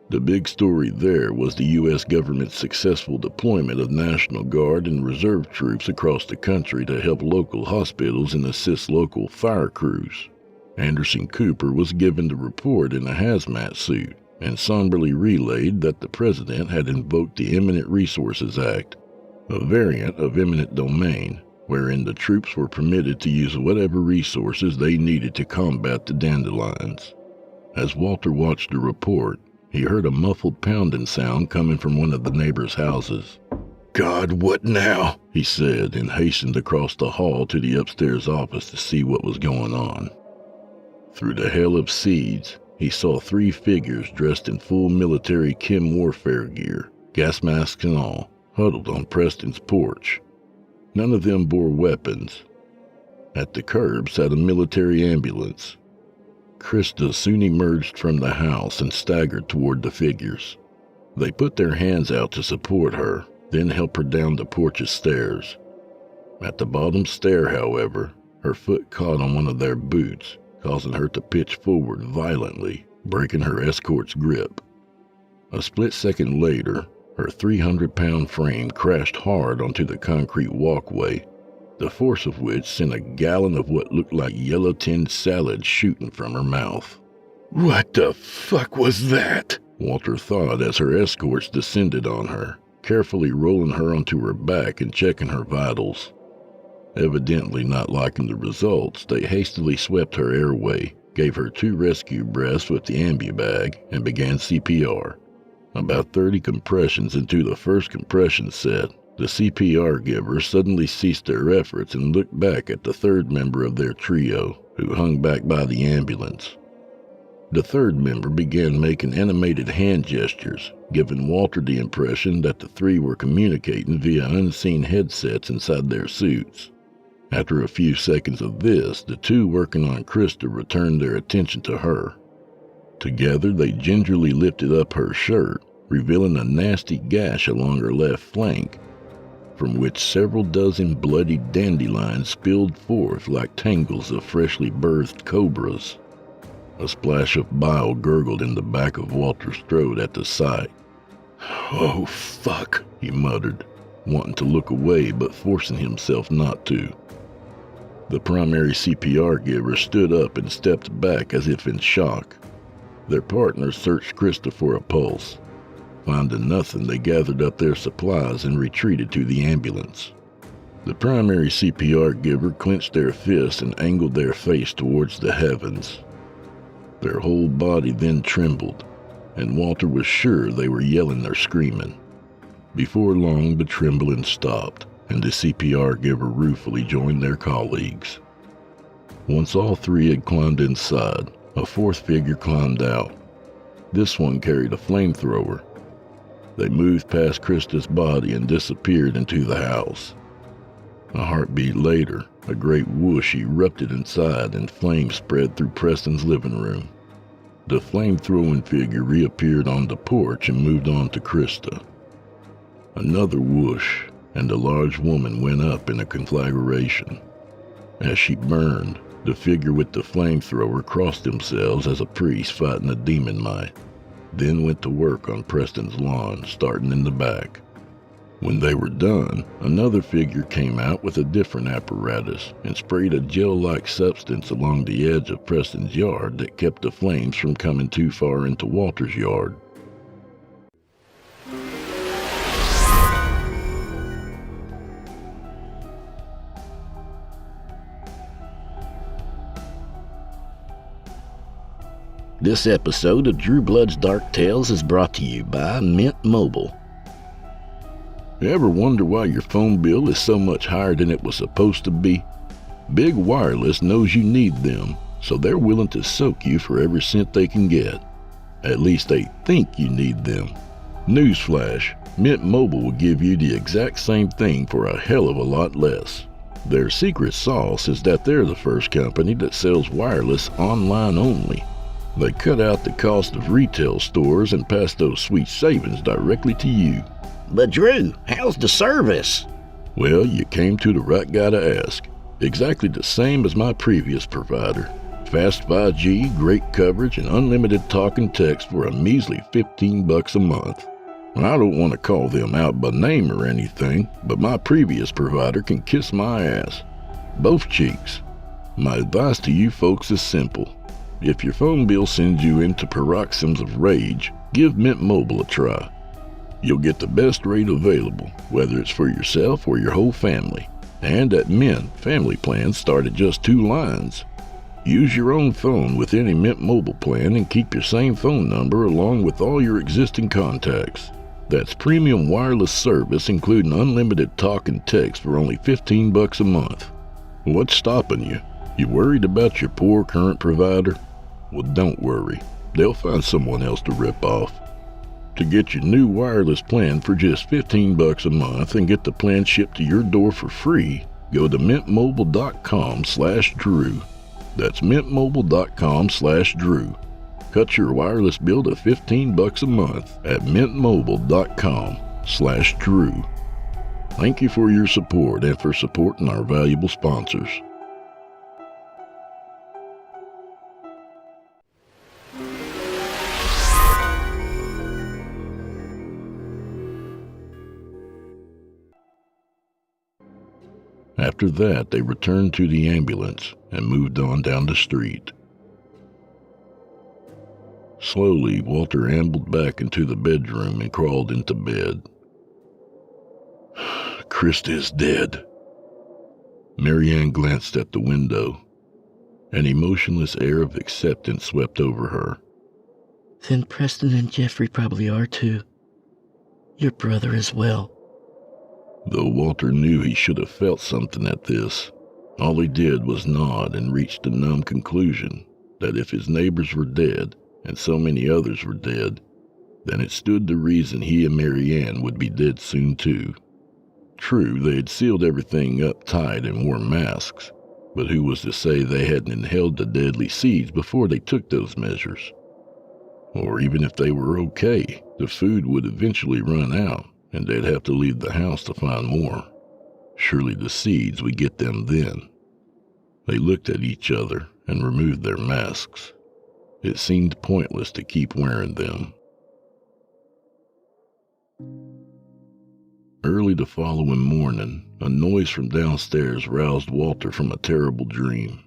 The big story there was the U.S. government's successful deployment of National Guard and Reserve troops across the country to help local hospitals and assist local fire crews. Anderson Cooper was given the report in a hazmat suit and somberly relayed that the president had invoked the Eminent Resources Act, a variant of eminent domain, wherein the troops were permitted to use whatever resources they needed to combat the dandelions. As Walter watched the report, he heard a muffled pounding sound coming from one of the neighbors' houses. "God, what now?" he said, and hastened across the hall to the upstairs office to see what was going on. Through the hail of seeds, he saw 3 figures dressed in full military chem warfare gear, gas masks and all, huddled on Preston's porch. None of them bore weapons. At the curb sat a military ambulance. Krista soon emerged from the house and staggered toward the figures. They put their hands out to support her, then helped her down the porch's stairs. At the bottom stair, however, her foot caught on one of their boots, causing her to pitch forward violently, breaking her escort's grip. A split second later, her 300-pound frame crashed hard onto the concrete walkway, the force of which sent a gallon of what looked like yellow-tinned salad shooting from her mouth. "What the fuck was that?" Walter thought as her escorts descended on her, carefully rolling her onto her back and checking her vitals. Evidently not liking the results, they hastily swept her airway, gave her 2 rescue breaths with the ambu-bag, and began CPR. About 30 compressions into the first compression set, the CPR givers suddenly ceased their efforts and looked back at the third member of their trio, who hung back by the ambulance. The third member began making animated hand gestures, giving Walter the impression that the 3 were communicating via unseen headsets inside their suits. After a few seconds of this, the two working on Krista returned their attention to her. Together, they gingerly lifted up her shirt, revealing a nasty gash along her left flank, from which several dozen bloody dandelions spilled forth like tangles of freshly birthed cobras. A splash of bile gurgled in the back of Walter's throat at the sight. "Oh, fuck," he muttered, wanting to look away but forcing himself not to. The primary CPR giver stood up and stepped back as if in shock. Their partner searched Krista for a pulse. Finding nothing, they gathered up their supplies and retreated to the ambulance. The primary CPR giver clenched their fists and angled their face towards the heavens. Their whole body then trembled, and Walter was sure they were yelling or screaming. Before long, the trembling stopped, and the CPR giver ruefully joined their colleagues. Once all three had climbed inside, a fourth figure climbed out. This one carried a flamethrower. They moved past Krista's body and disappeared into the house. A heartbeat later, a great whoosh erupted inside and flames spread through Preston's living room. The flame-throwing figure reappeared on the porch and moved on to Krista. Another whoosh, and a large woman went up in a conflagration. As she burned, the figure with the flamethrower crossed themselves as a priest fighting a demon might, then went to work on Preston's lawn, starting in the back. When they were done, another figure came out with a different apparatus and sprayed a gel-like substance along the edge of Preston's yard that kept the flames from coming too far into Walter's yard. This episode of Drew Blood's Dark Tales is brought to you by Mint Mobile. You ever wonder why your phone bill is so much higher than it was supposed to be? Big Wireless knows you need them, so they're willing to soak you for every cent they can get. At least they think you need them. Newsflash, Mint Mobile will give you the exact same thing for a hell of a lot less. Their secret sauce is that they're the first company that sells wireless online only. They cut out the cost of retail stores and pass those sweet savings directly to you. But Drew, how's the service? Well, you came to the right guy to ask. Exactly the same as my previous provider. Fast 5G, great coverage, and unlimited talk and text for a measly $15 a month. I don't want to call them out by name or anything, but my previous provider can kiss my ass. Both cheeks. My advice to you folks is simple. If your phone bill sends you into paroxysms of rage, give Mint Mobile a try. You'll get the best rate available, whether it's for yourself or your whole family. And at Mint, family plans start at just 2 lines. Use your own phone with any Mint Mobile plan and keep your same phone number along with all your existing contacts. That's premium wireless service including unlimited talk and text for only $15 a month. What's stopping you? You worried about your poor current provider? Well, don't worry. They'll find someone else to rip off. To get your new wireless plan for just $15 a month and get the plan shipped to your door for free, go to mintmobile.com/Drew. That's mintmobile.com/Drew. Cut your wireless bill to $15 a month at mintmobile.com/Drew. Thank you for your support and for supporting our valuable sponsors. After that, they returned to the ambulance and moved on down the street. Slowly, Walter ambled back into the bedroom and crawled into bed. Krista is dead. Marianne glanced at the window. An emotionless air of acceptance swept over her. Then Preston and Jeffrey probably are too. Your brother as well. Though Walter knew he should have felt something at this, all he did was nod and reached the numb conclusion that if his neighbors were dead, and so many others were dead, then it stood to reason he and Marianne would be dead soon too. True, they had sealed everything up tight and wore masks, but who was to say they hadn't inhaled the deadly seeds before they took those measures? Or even if they were okay, the food would eventually run out, and they'd have to leave the house to find more. Surely the seeds would get them then. They looked at each other and removed their masks. It seemed pointless to keep wearing them. Early the following morning, a noise from downstairs roused Walter from a terrible dream.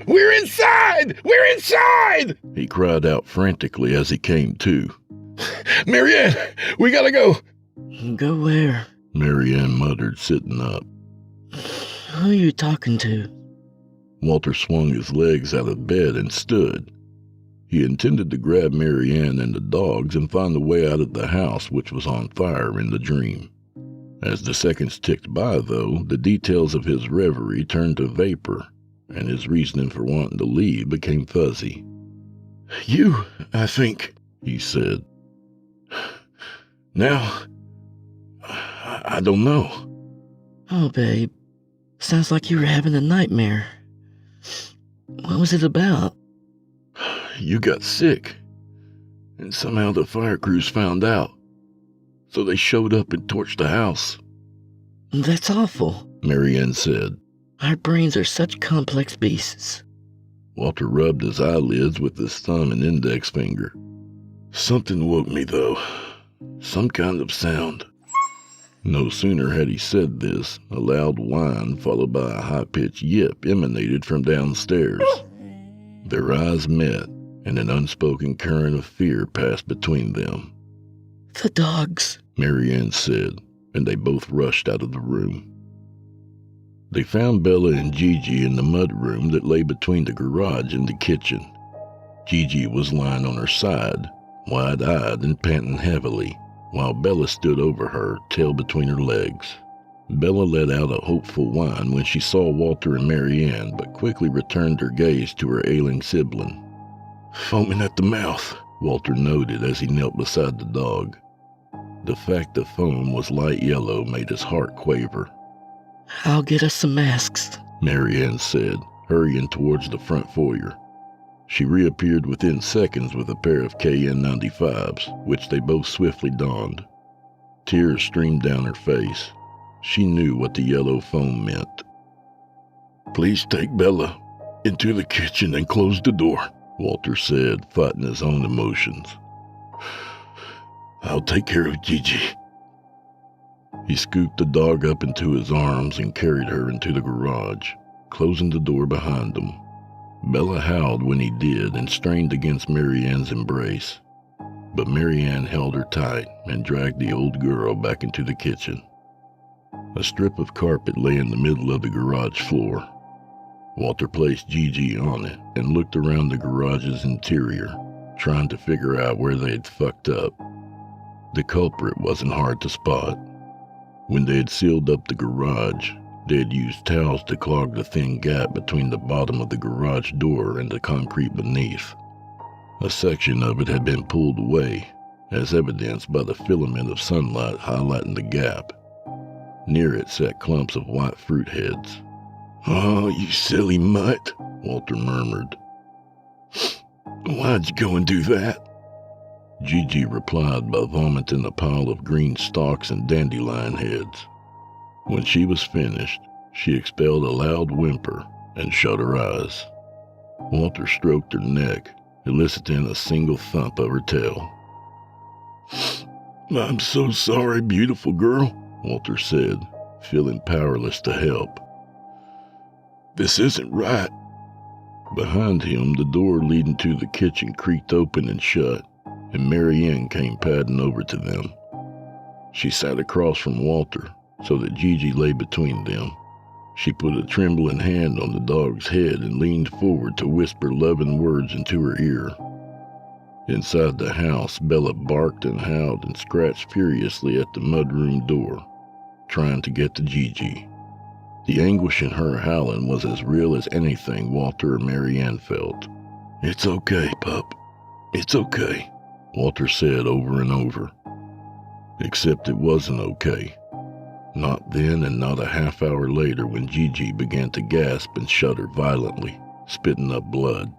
We're inside! We're inside! He cried out frantically as he came to. Marianne, we gotta go! Go where? Marianne muttered, sitting up. Who are you talking to? Walter swung his legs out of bed and stood. He intended to grab Marianne and the dogs and find a way out of the house, which was on fire in the dream. As the seconds ticked by, though, the details of his reverie turned to vapor, and his reasoning for wanting to leave became fuzzy. You, I think, he said. Now, I don't know. Oh, babe. Sounds like you were having a nightmare. What was it about? You got sick, and somehow the fire crews found out. So they showed up and torched the house. That's awful, Marianne said. Our brains are such complex beasts. Walter rubbed his eyelids with his thumb and index finger. Something woke me, though. Some kind of sound. No sooner had he said this, a loud whine followed by a high-pitched yip emanated from downstairs. Their eyes met, and an unspoken current of fear passed between them. The dogs, Marianne said, and they both rushed out of the room. They found Bella and Gigi in the mudroom that lay between the garage and the kitchen. Gigi was lying on her side, wide-eyed and panting heavily, while Bella stood over her, tail between her legs. Bella let out a hopeful whine when she saw Walter and Marianne, but quickly returned her gaze to her ailing sibling. Foaming at the mouth, Walter noted as he knelt beside the dog. The fact the foam was light yellow made his heart quaver. I'll get us some masks, Marianne said, hurrying towards the front foyer. She reappeared within seconds with a pair of KN95s, which they both swiftly donned. Tears streamed down her face. She knew what the yellow foam meant. Please take Bella into the kitchen and close the door, Walter said, fighting his own emotions. I'll take care of Gigi. He scooped the dog up into his arms and carried her into the garage, closing the door behind him. Bella howled when he did and strained against Marianne's embrace, but Marianne held her tight and dragged the old girl back into the kitchen. A strip of carpet lay in the middle of the garage floor. Walter placed Gigi on it and looked around the garage's interior, trying to figure out where they had fucked up. The culprit wasn't hard to spot. When they had sealed up the garage, they had used towels to clog the thin gap between the bottom of the garage door and the concrete beneath. A section of it had been pulled away, as evidenced by the filament of sunlight highlighting the gap. Near it sat clumps of white fruit heads. Oh, you silly mutt, Walter murmured. Why'd you go and do that? Gigi replied by vomiting a pile of green stalks and dandelion heads. When she was finished, she expelled a loud whimper and shut her eyes. Walter stroked her neck, eliciting a single thump of her tail. I'm so sorry, beautiful girl, Walter said, feeling powerless to help. This isn't right. Behind him, the door leading to the kitchen creaked open and shut, and Marianne came padding over to them. She sat across from Walter, so that Gigi lay between them. She put a trembling hand on the dog's head and leaned forward to whisper loving words into her ear. Inside the house, Bella barked and howled and scratched furiously at the mudroom door, trying to get to Gigi. The anguish in her howling was as real as anything Walter or Marianne felt. It's okay, pup. It's okay, Walter said over and over. Except it wasn't okay. Not then and not a half hour later when Gigi began to gasp and shudder violently, spitting up blood.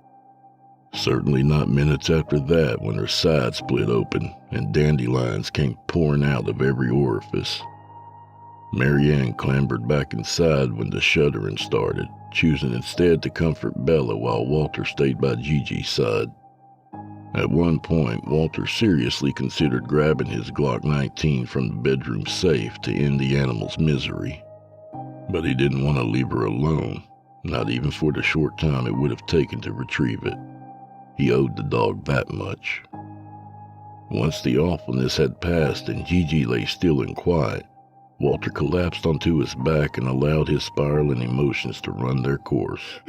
Certainly not minutes after that when her side split open and dandelions came pouring out of every orifice. Marianne clambered back inside when the shuddering started, choosing instead to comfort Bella while Walter stayed by Gigi's side. At one point, Walter seriously considered grabbing his Glock 19 from the bedroom safe to end the animal's misery. But he didn't want to leave her alone, not even for the short time it would have taken to retrieve it. He owed the dog that much. Once the awfulness had passed and Gigi lay still and quiet, Walter collapsed onto his back and allowed his spiraling emotions to run their course.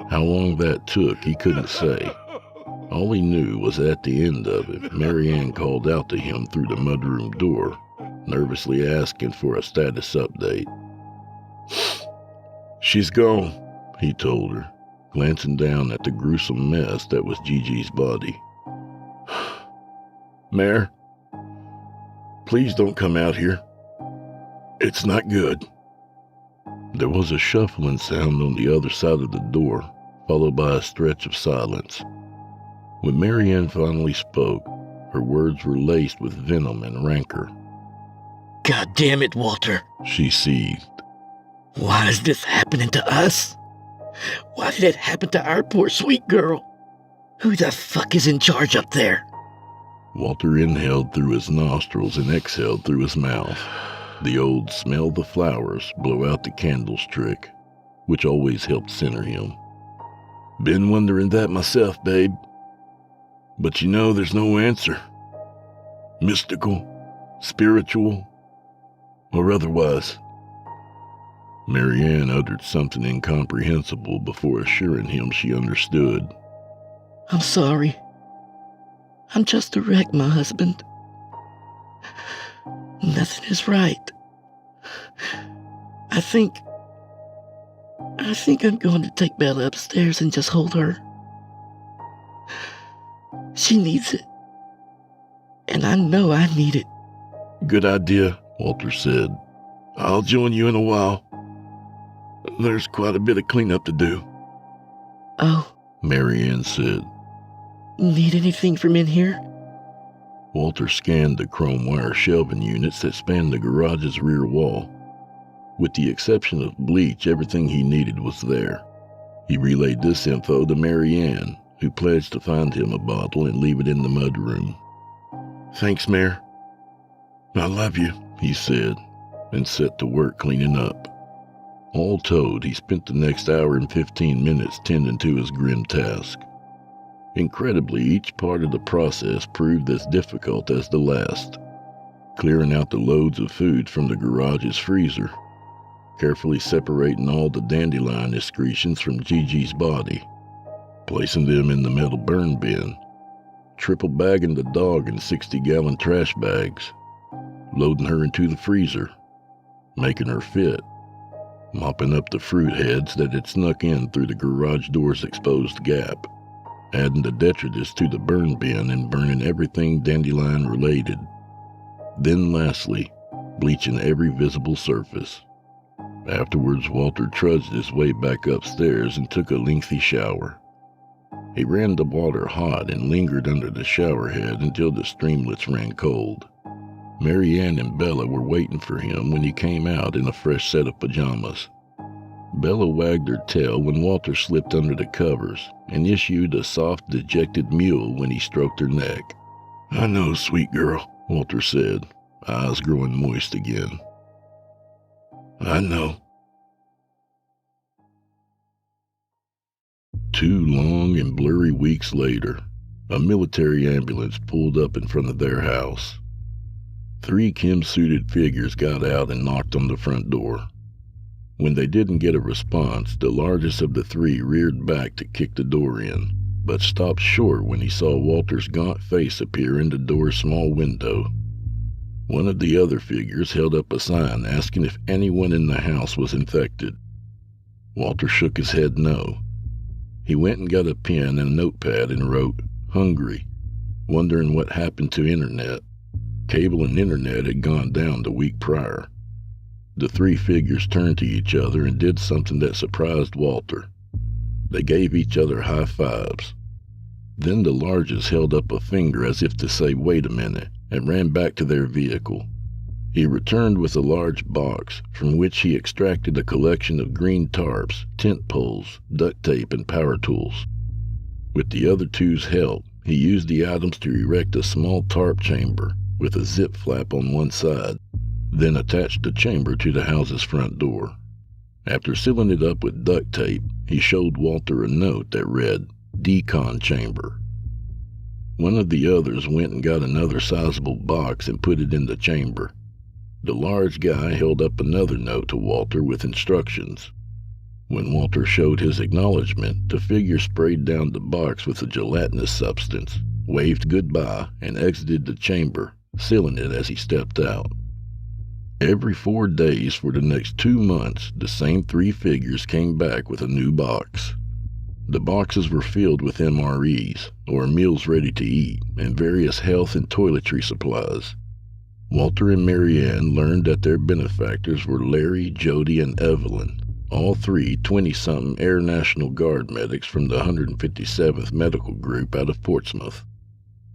How long that took, he couldn't say. All he knew was at the end of it, Marianne called out to him through the mudroom door, nervously asking for a status update. "She's gone," he told her, glancing down at the gruesome mess that was Gigi's body. "Mare, please don't come out here. It's not good." There was a shuffling sound on the other side of the door, followed by a stretch of silence. When Marianne finally spoke, her words were laced with venom and rancor. God damn it, Walter. She seethed. Why is this happening to us? Why did it happen to our poor sweet girl? Who the fuck is in charge up there? Walter inhaled through his nostrils and exhaled through his mouth. The old smell the flowers, blow out the candles trick, which always helped center him. Been wondering that myself, babe. But you know there's no answer. Mystical, spiritual, or otherwise. Marianne uttered something incomprehensible before assuring him she understood. I'm sorry. I'm just a wreck, my husband. Nothing is right. I think I'm going to take Bella upstairs and just hold her. She needs it. And I know I need it. Good idea, Walter said. I'll join you in a while. There's quite a bit of cleanup to do. Oh. Marianne said. Need anything from in here? Walter scanned the chrome wire shelving units that spanned the garage's rear wall. With the exception of bleach, everything he needed was there. He relayed this info to Marianne, who pledged to find him a bottle and leave it in the mudroom. Thanks, Mare. I love you, he said, and set to work cleaning up. All told, he spent the next hour and 15 minutes tending to his grim task. Incredibly, each part of the process proved as difficult as the last. Clearing out the loads of food from the garage's freezer, carefully separating all the dandelion excretions from Gigi's body, placing them in the metal burn bin, triple bagging the dog in 60-gallon trash bags, loading her into the freezer, making her fit, mopping up the fruit heads that had snuck in through the garage door's exposed gap, adding the detritus to the burn bin and burning everything dandelion related. Then lastly, bleaching every visible surface. Afterwards, Walter trudged his way back upstairs and took a lengthy shower. He ran the water hot and lingered under the shower head until the streamlets ran cold. Marianne and Bella were waiting for him when he came out in a fresh set of pajamas. Bella wagged her tail when Walter slipped under the covers and issued a soft, dejected mew when he stroked her neck. I know, sweet girl, Walter said, eyes growing moist again. I know. 2 long and blurry weeks later, a military ambulance pulled up in front of their house. 3 chem-suited figures got out and knocked on the front door. When they didn't get a response, the largest of the 3 reared back to kick the door in, but stopped short when he saw Walter's gaunt face appear in the door's small window. One of the other figures held up a sign asking if anyone in the house was infected. Walter shook his head no. He went and got a pen and a notepad and wrote, hungry, wondering what happened to internet. Cable and internet had gone down the week prior. The three figures turned to each other and did something that surprised Walter. They gave each other high fives. Then the largest held up a finger as if to say, "Wait a minute," and ran back to their vehicle. He returned with a large box, from which he extracted a collection of green tarps, tent poles, duct tape, and power tools. With the other two's help, he used the items to erect a small tarp chamber with a zip flap on one side, then attached the chamber to the house's front door. After sealing it up with duct tape, he showed Walter a note that read, "Decon Chamber." One of the others went and got another sizable box and put it in the chamber. The large guy held up another note to Walter with instructions. When Walter showed his acknowledgement, the figure sprayed down the box with a gelatinous substance, waved goodbye, and exited the chamber, sealing it as he stepped out. Every 4 days for the next 2 months, the same three figures came back with a new box. The boxes were filled with MREs, or meals ready to eat, and various health and toiletry supplies. Walter and Marianne learned that their benefactors were Larry, Jody, and Evelyn, all three 20-something Air National Guard medics from the 157th Medical Group out of Portsmouth.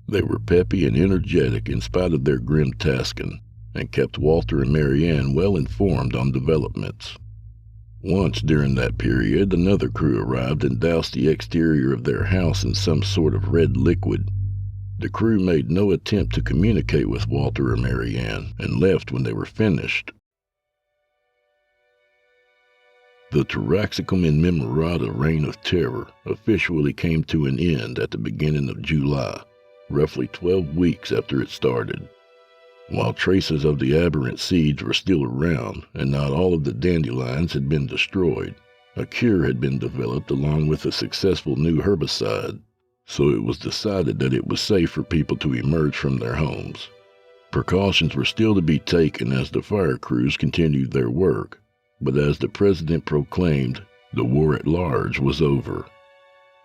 They were peppy and energetic in spite of their grim tasking, and kept Walter and Marianne well informed on developments. Once during that period, another crew arrived and doused the exterior of their house in some sort of red liquid. The crew made no attempt to communicate with Walter or Marianne and left when they were finished. The Taraxacum in Memorata reign of terror officially came to an end at the beginning of July, roughly 12 weeks after it started. While traces of the aberrant seeds were still around and not all of the dandelions had been destroyed, a cure had been developed along with a successful new herbicide, so it was decided that it was safe for people to emerge from their homes. Precautions were still to be taken as the fire crews continued their work, but as the president proclaimed, the war at large was over.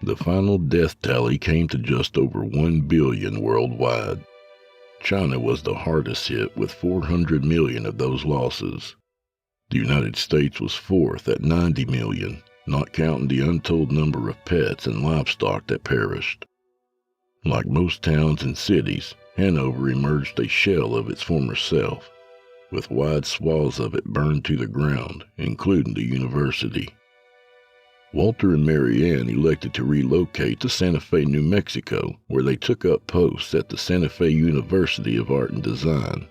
The final death tally came to just over 1 billion worldwide. China was the hardest hit with 400 million of those losses. The United States was fourth at 90 million, not counting the untold number of pets and livestock that perished. Like most towns and cities, Hanover emerged a shell of its former self, with wide swaths of it burned to the ground, including the university. Walter and Marianne elected to relocate to Santa Fe, New Mexico, where they took up posts at the Santa Fe University of Art and Design,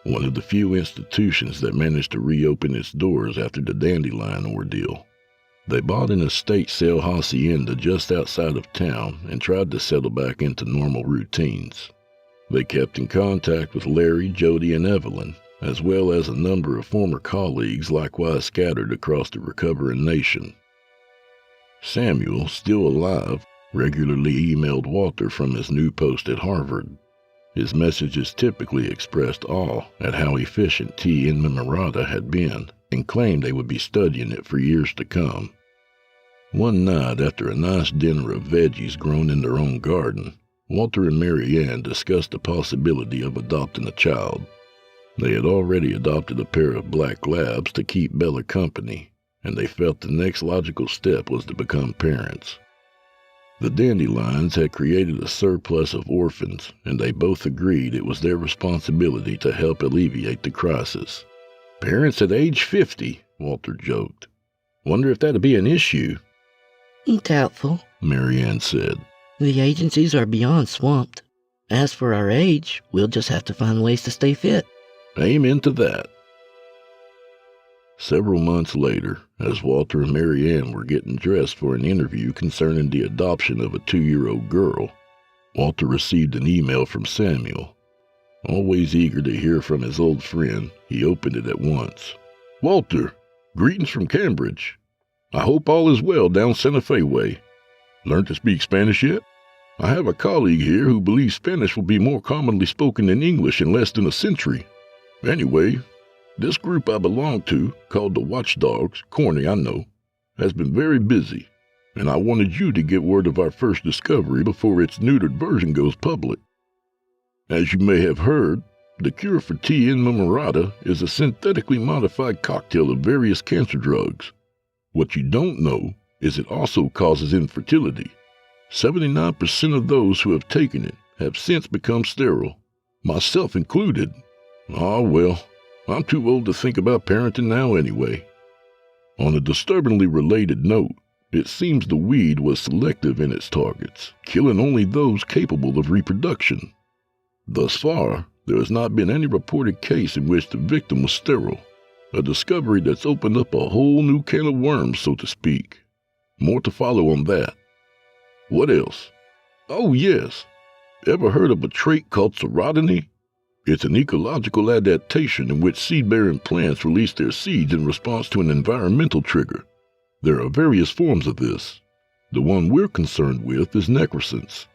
one of the few institutions that managed to reopen its doors after the Dandelion ordeal. They bought an estate sale hacienda just outside of town and tried to settle back into normal routines. They kept in contact with Larry, Jody, and Evelyn, as well as a number of former colleagues likewise scattered across the recovering nation. Samuel, still alive, regularly emailed Walter from his new post at Harvard. His messages typically expressed awe at how efficient tea in Memorata had been and claimed they would be studying it for years to come. One night, after a nice dinner of veggies grown in their own garden, Walter and Marianne discussed the possibility of adopting a child. They had already adopted a pair of black labs to keep Bella company, and they felt the next logical step was to become parents. The Dandelions had created a surplus of orphans, and they both agreed it was their responsibility to help alleviate the crisis. "Parents at age 50, Walter joked. "Wonder if that'd be an issue." Doubtful, Marianne said. the agencies are beyond swamped. As for our age, we'll just have to find ways to stay fit. Amen to that. Several months later, as Walter and Marianne were getting dressed for an interview concerning the adoption of a 2-year-old girl, Walter received an email from Samuel. Always eager to hear from his old friend, he opened it at once. "Walter, greetings from Cambridge. I hope all is well down Santa Fe way. Learned to speak Spanish yet? I have a colleague here who believes Spanish will be more commonly spoken than English in less than a century. Anyway, this group I belong to, called the Watchdogs, corny I know, has been very busy, and I wanted you to get word of our first discovery before its neutered version goes public. As you may have heard, The cure for T. inmemorata is a synthetically modified cocktail of various cancer drugs. What you don't know is it also causes infertility. 79% of those who have taken it have since become sterile, myself included. Ah, well, I'm too old to think about parenting now anyway. On a disturbingly related note, it seems the weed was selective in its targets, killing only those capable of reproduction. Thus far, there has not been any reported case in which the victim was sterile, a discovery that's opened up a whole new can of worms, so to speak. More to follow on that. What else? Oh yes, ever heard of a trait called serotonin? It's an ecological adaptation in which seed-bearing plants release their seeds in response to an environmental trigger. There are various forms of this. The one we're concerned with is necrescence,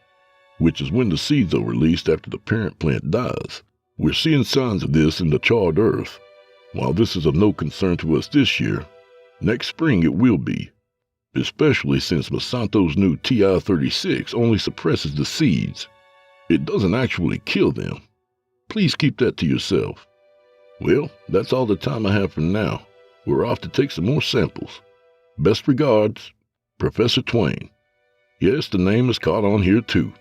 which is when the seeds are released after the parent plant dies. We're seeing signs of this in the charred earth. While this is of no concern to us this year, next spring it will be, especially since Monsanto's new TI-36 only suppresses the seeds. It doesn't actually kill them. Please keep that to yourself. Well, that's all the time I have for now. We're off to take some more samples. Best regards, Professor Twain. Yes, the name is caught on here too.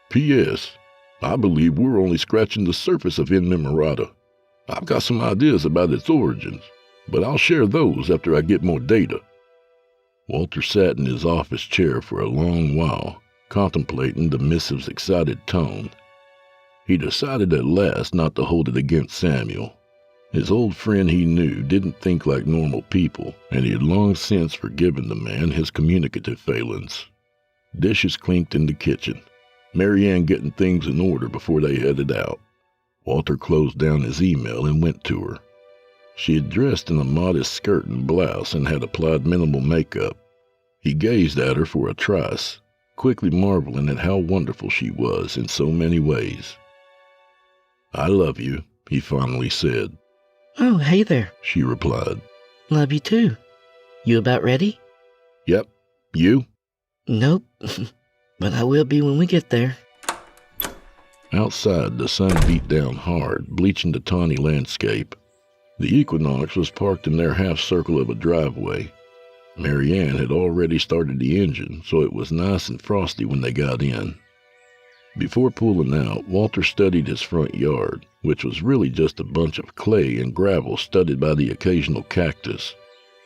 P.S. I believe we're only scratching the surface of inmemorata. I've got some ideas about its origins, but I'll share those after I get more data. Walter sat in his office chair for a long while, contemplating the missive's excited tone. He decided at last not to hold it against Samuel. His old friend he knew didn't think like normal people, and he had long since forgiven the man his communicative failings. Dishes clinked in the kitchen, Mary Ann getting things in order before they headed out. Walter closed down his email and went to her. She had dressed in a modest skirt and blouse and had applied minimal makeup. He gazed at her for a trice, quickly marveling at how wonderful she was in so many ways. "I love you," he finally said. Oh, hey there. She replied. Love you too. You about ready? Yep. You? Nope. But I will be when we get there. Outside, the sun beat down hard, bleaching the tawny landscape. The Equinox was parked in their half-circle of a driveway. Mary Ann had already started the engine, so it was nice and frosty when they got in. Before pulling out, Walter studied his front yard, which was really just a bunch of clay and gravel studded by the occasional cactus.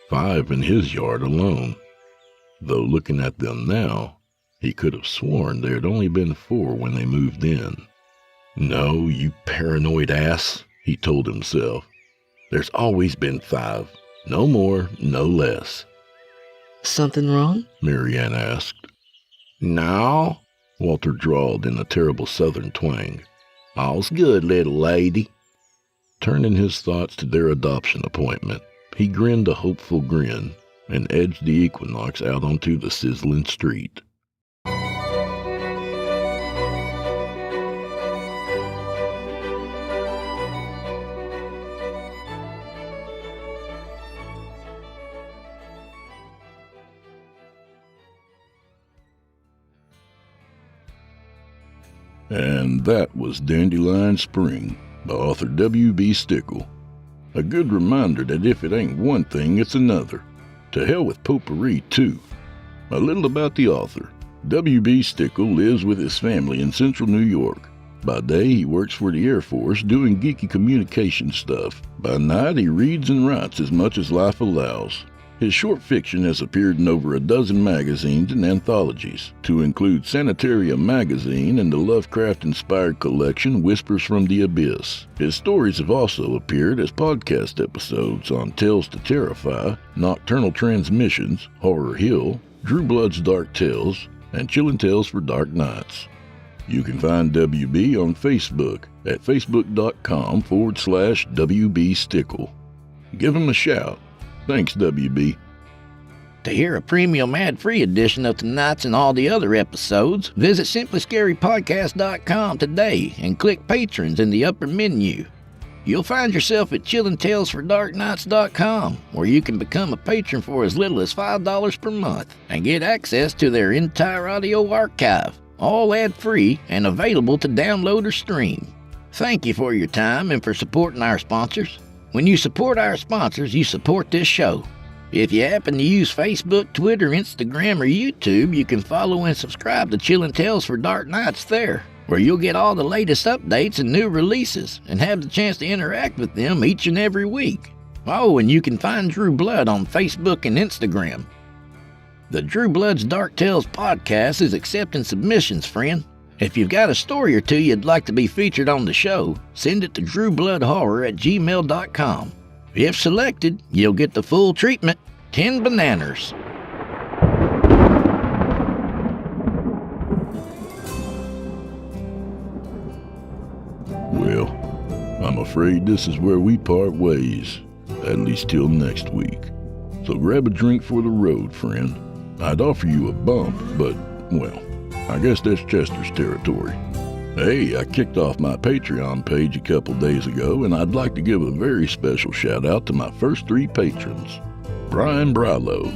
5 in his yard alone. Though looking at them now, he could have sworn there had only been 4 when they moved in. "No, you paranoid ass," he told himself. "There's always been 5. No more, no less." Something wrong? Mary Ann asked. "No," Walter drawled in a terrible southern twang. "All's good, little lady." Turning his thoughts to their adoption appointment, he grinned a hopeful grin and edged the Equinox out onto the sizzling street. And that was Dandelion Spring by author W.B. Stickel. A good reminder that if it ain't one thing, it's another. To hell with potpourri, too. A little about the author. W.B. Stickel lives with his family in central New York. By day, he works for the Air Force doing geeky communication stuff. By night, he reads and writes as much as life allows. His short fiction has appeared in over a dozen magazines and anthologies, to include Sanitarium magazine and the Lovecraft-inspired collection Whispers from the Abyss. His stories have also appeared as podcast episodes on Tales to Terrify, Nocturnal Transmissions, Horror Hill, Drew Blood's Dark Tales, and Chillin' Tales for Dark Nights. You can find WB on Facebook at facebook.com/WB Stickel. Give him a shout. Thanks, WB. To hear a premium ad-free edition of tonight's and all the other episodes, visit simplyscarypodcast.com today and click Patrons in the upper menu. You'll find yourself at chillintalesfordarknights.com, where you can become a patron for as little as $5 per month and get access to their entire audio archive, all ad-free and available to download or stream. Thank you for your time and for supporting our sponsors. When you support our sponsors, you support this show. If you happen to use Facebook, Twitter, Instagram, or YouTube, you can follow and subscribe to Chillin' Tales for Dark Nights there, where you'll get all the latest updates and new releases and have the chance to interact with them each and every week. Oh, and you can find Drew Blood on Facebook and Instagram. The Drew Blood's Dark Tales podcast is accepting submissions, friend. If you've got a story or two you'd like to be featured on the show, send it to drewbloodhorror@gmail.com. If selected, you'll get the full treatment, 10 bananas. Well, I'm afraid this is where we part ways, at least till next week. So grab a drink for the road, friend. I'd offer you a bump, but, well, I guess that's Chester's territory. Hey, I kicked off my Patreon page a couple days ago, and I'd like to give a very special shout out to my first 3 patrons: Brian Brilo,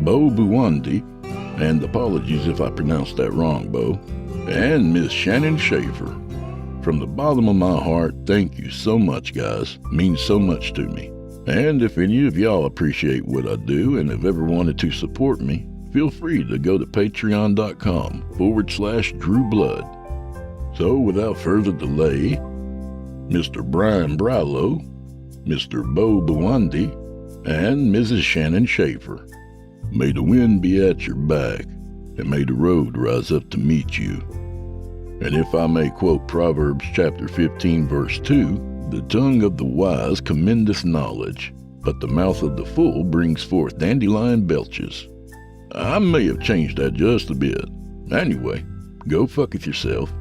Bo Buwandi, and apologies if I pronounced that wrong, Bo, and Miss Shannon Schaefer. From the bottom of my heart, thank you so much, guys. It means so much to me. And if any of y'all appreciate what I do and have ever wanted to support me, feel free to go to patreon.com/DrewBlood. So without further delay, Mr. Brian Brilo, Mr. Bo Buwandi, and Mrs. Shannon Schaefer, may the wind be at your back, and may the road rise up to meet you. And if I may quote Proverbs chapter 15, verse 2, the tongue of the wise commendeth knowledge, but the mouth of the fool brings forth dandelion belches. I may have changed that just a bit. Anyway, go fucketh yourself.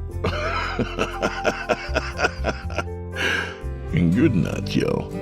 And good night, y'all.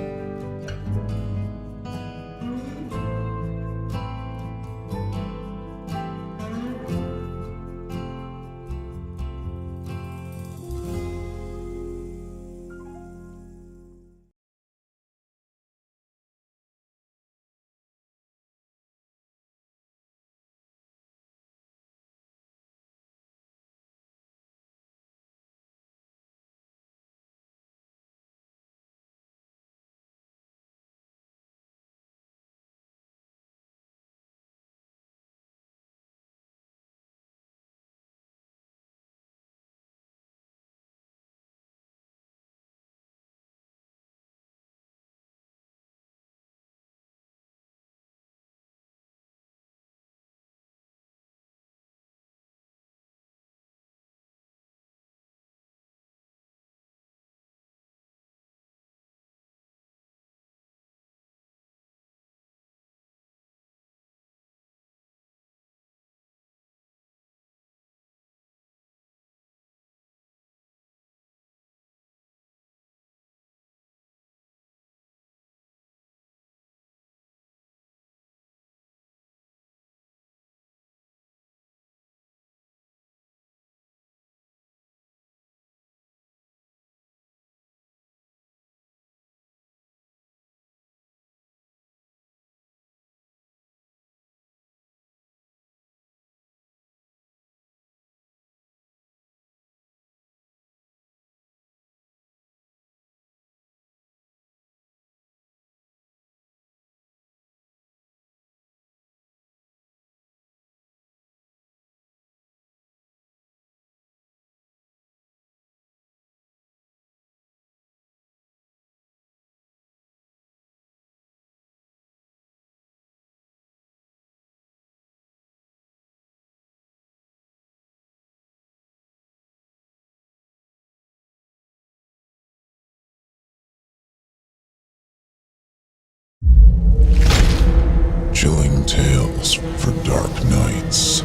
Chilling tales for dark nights.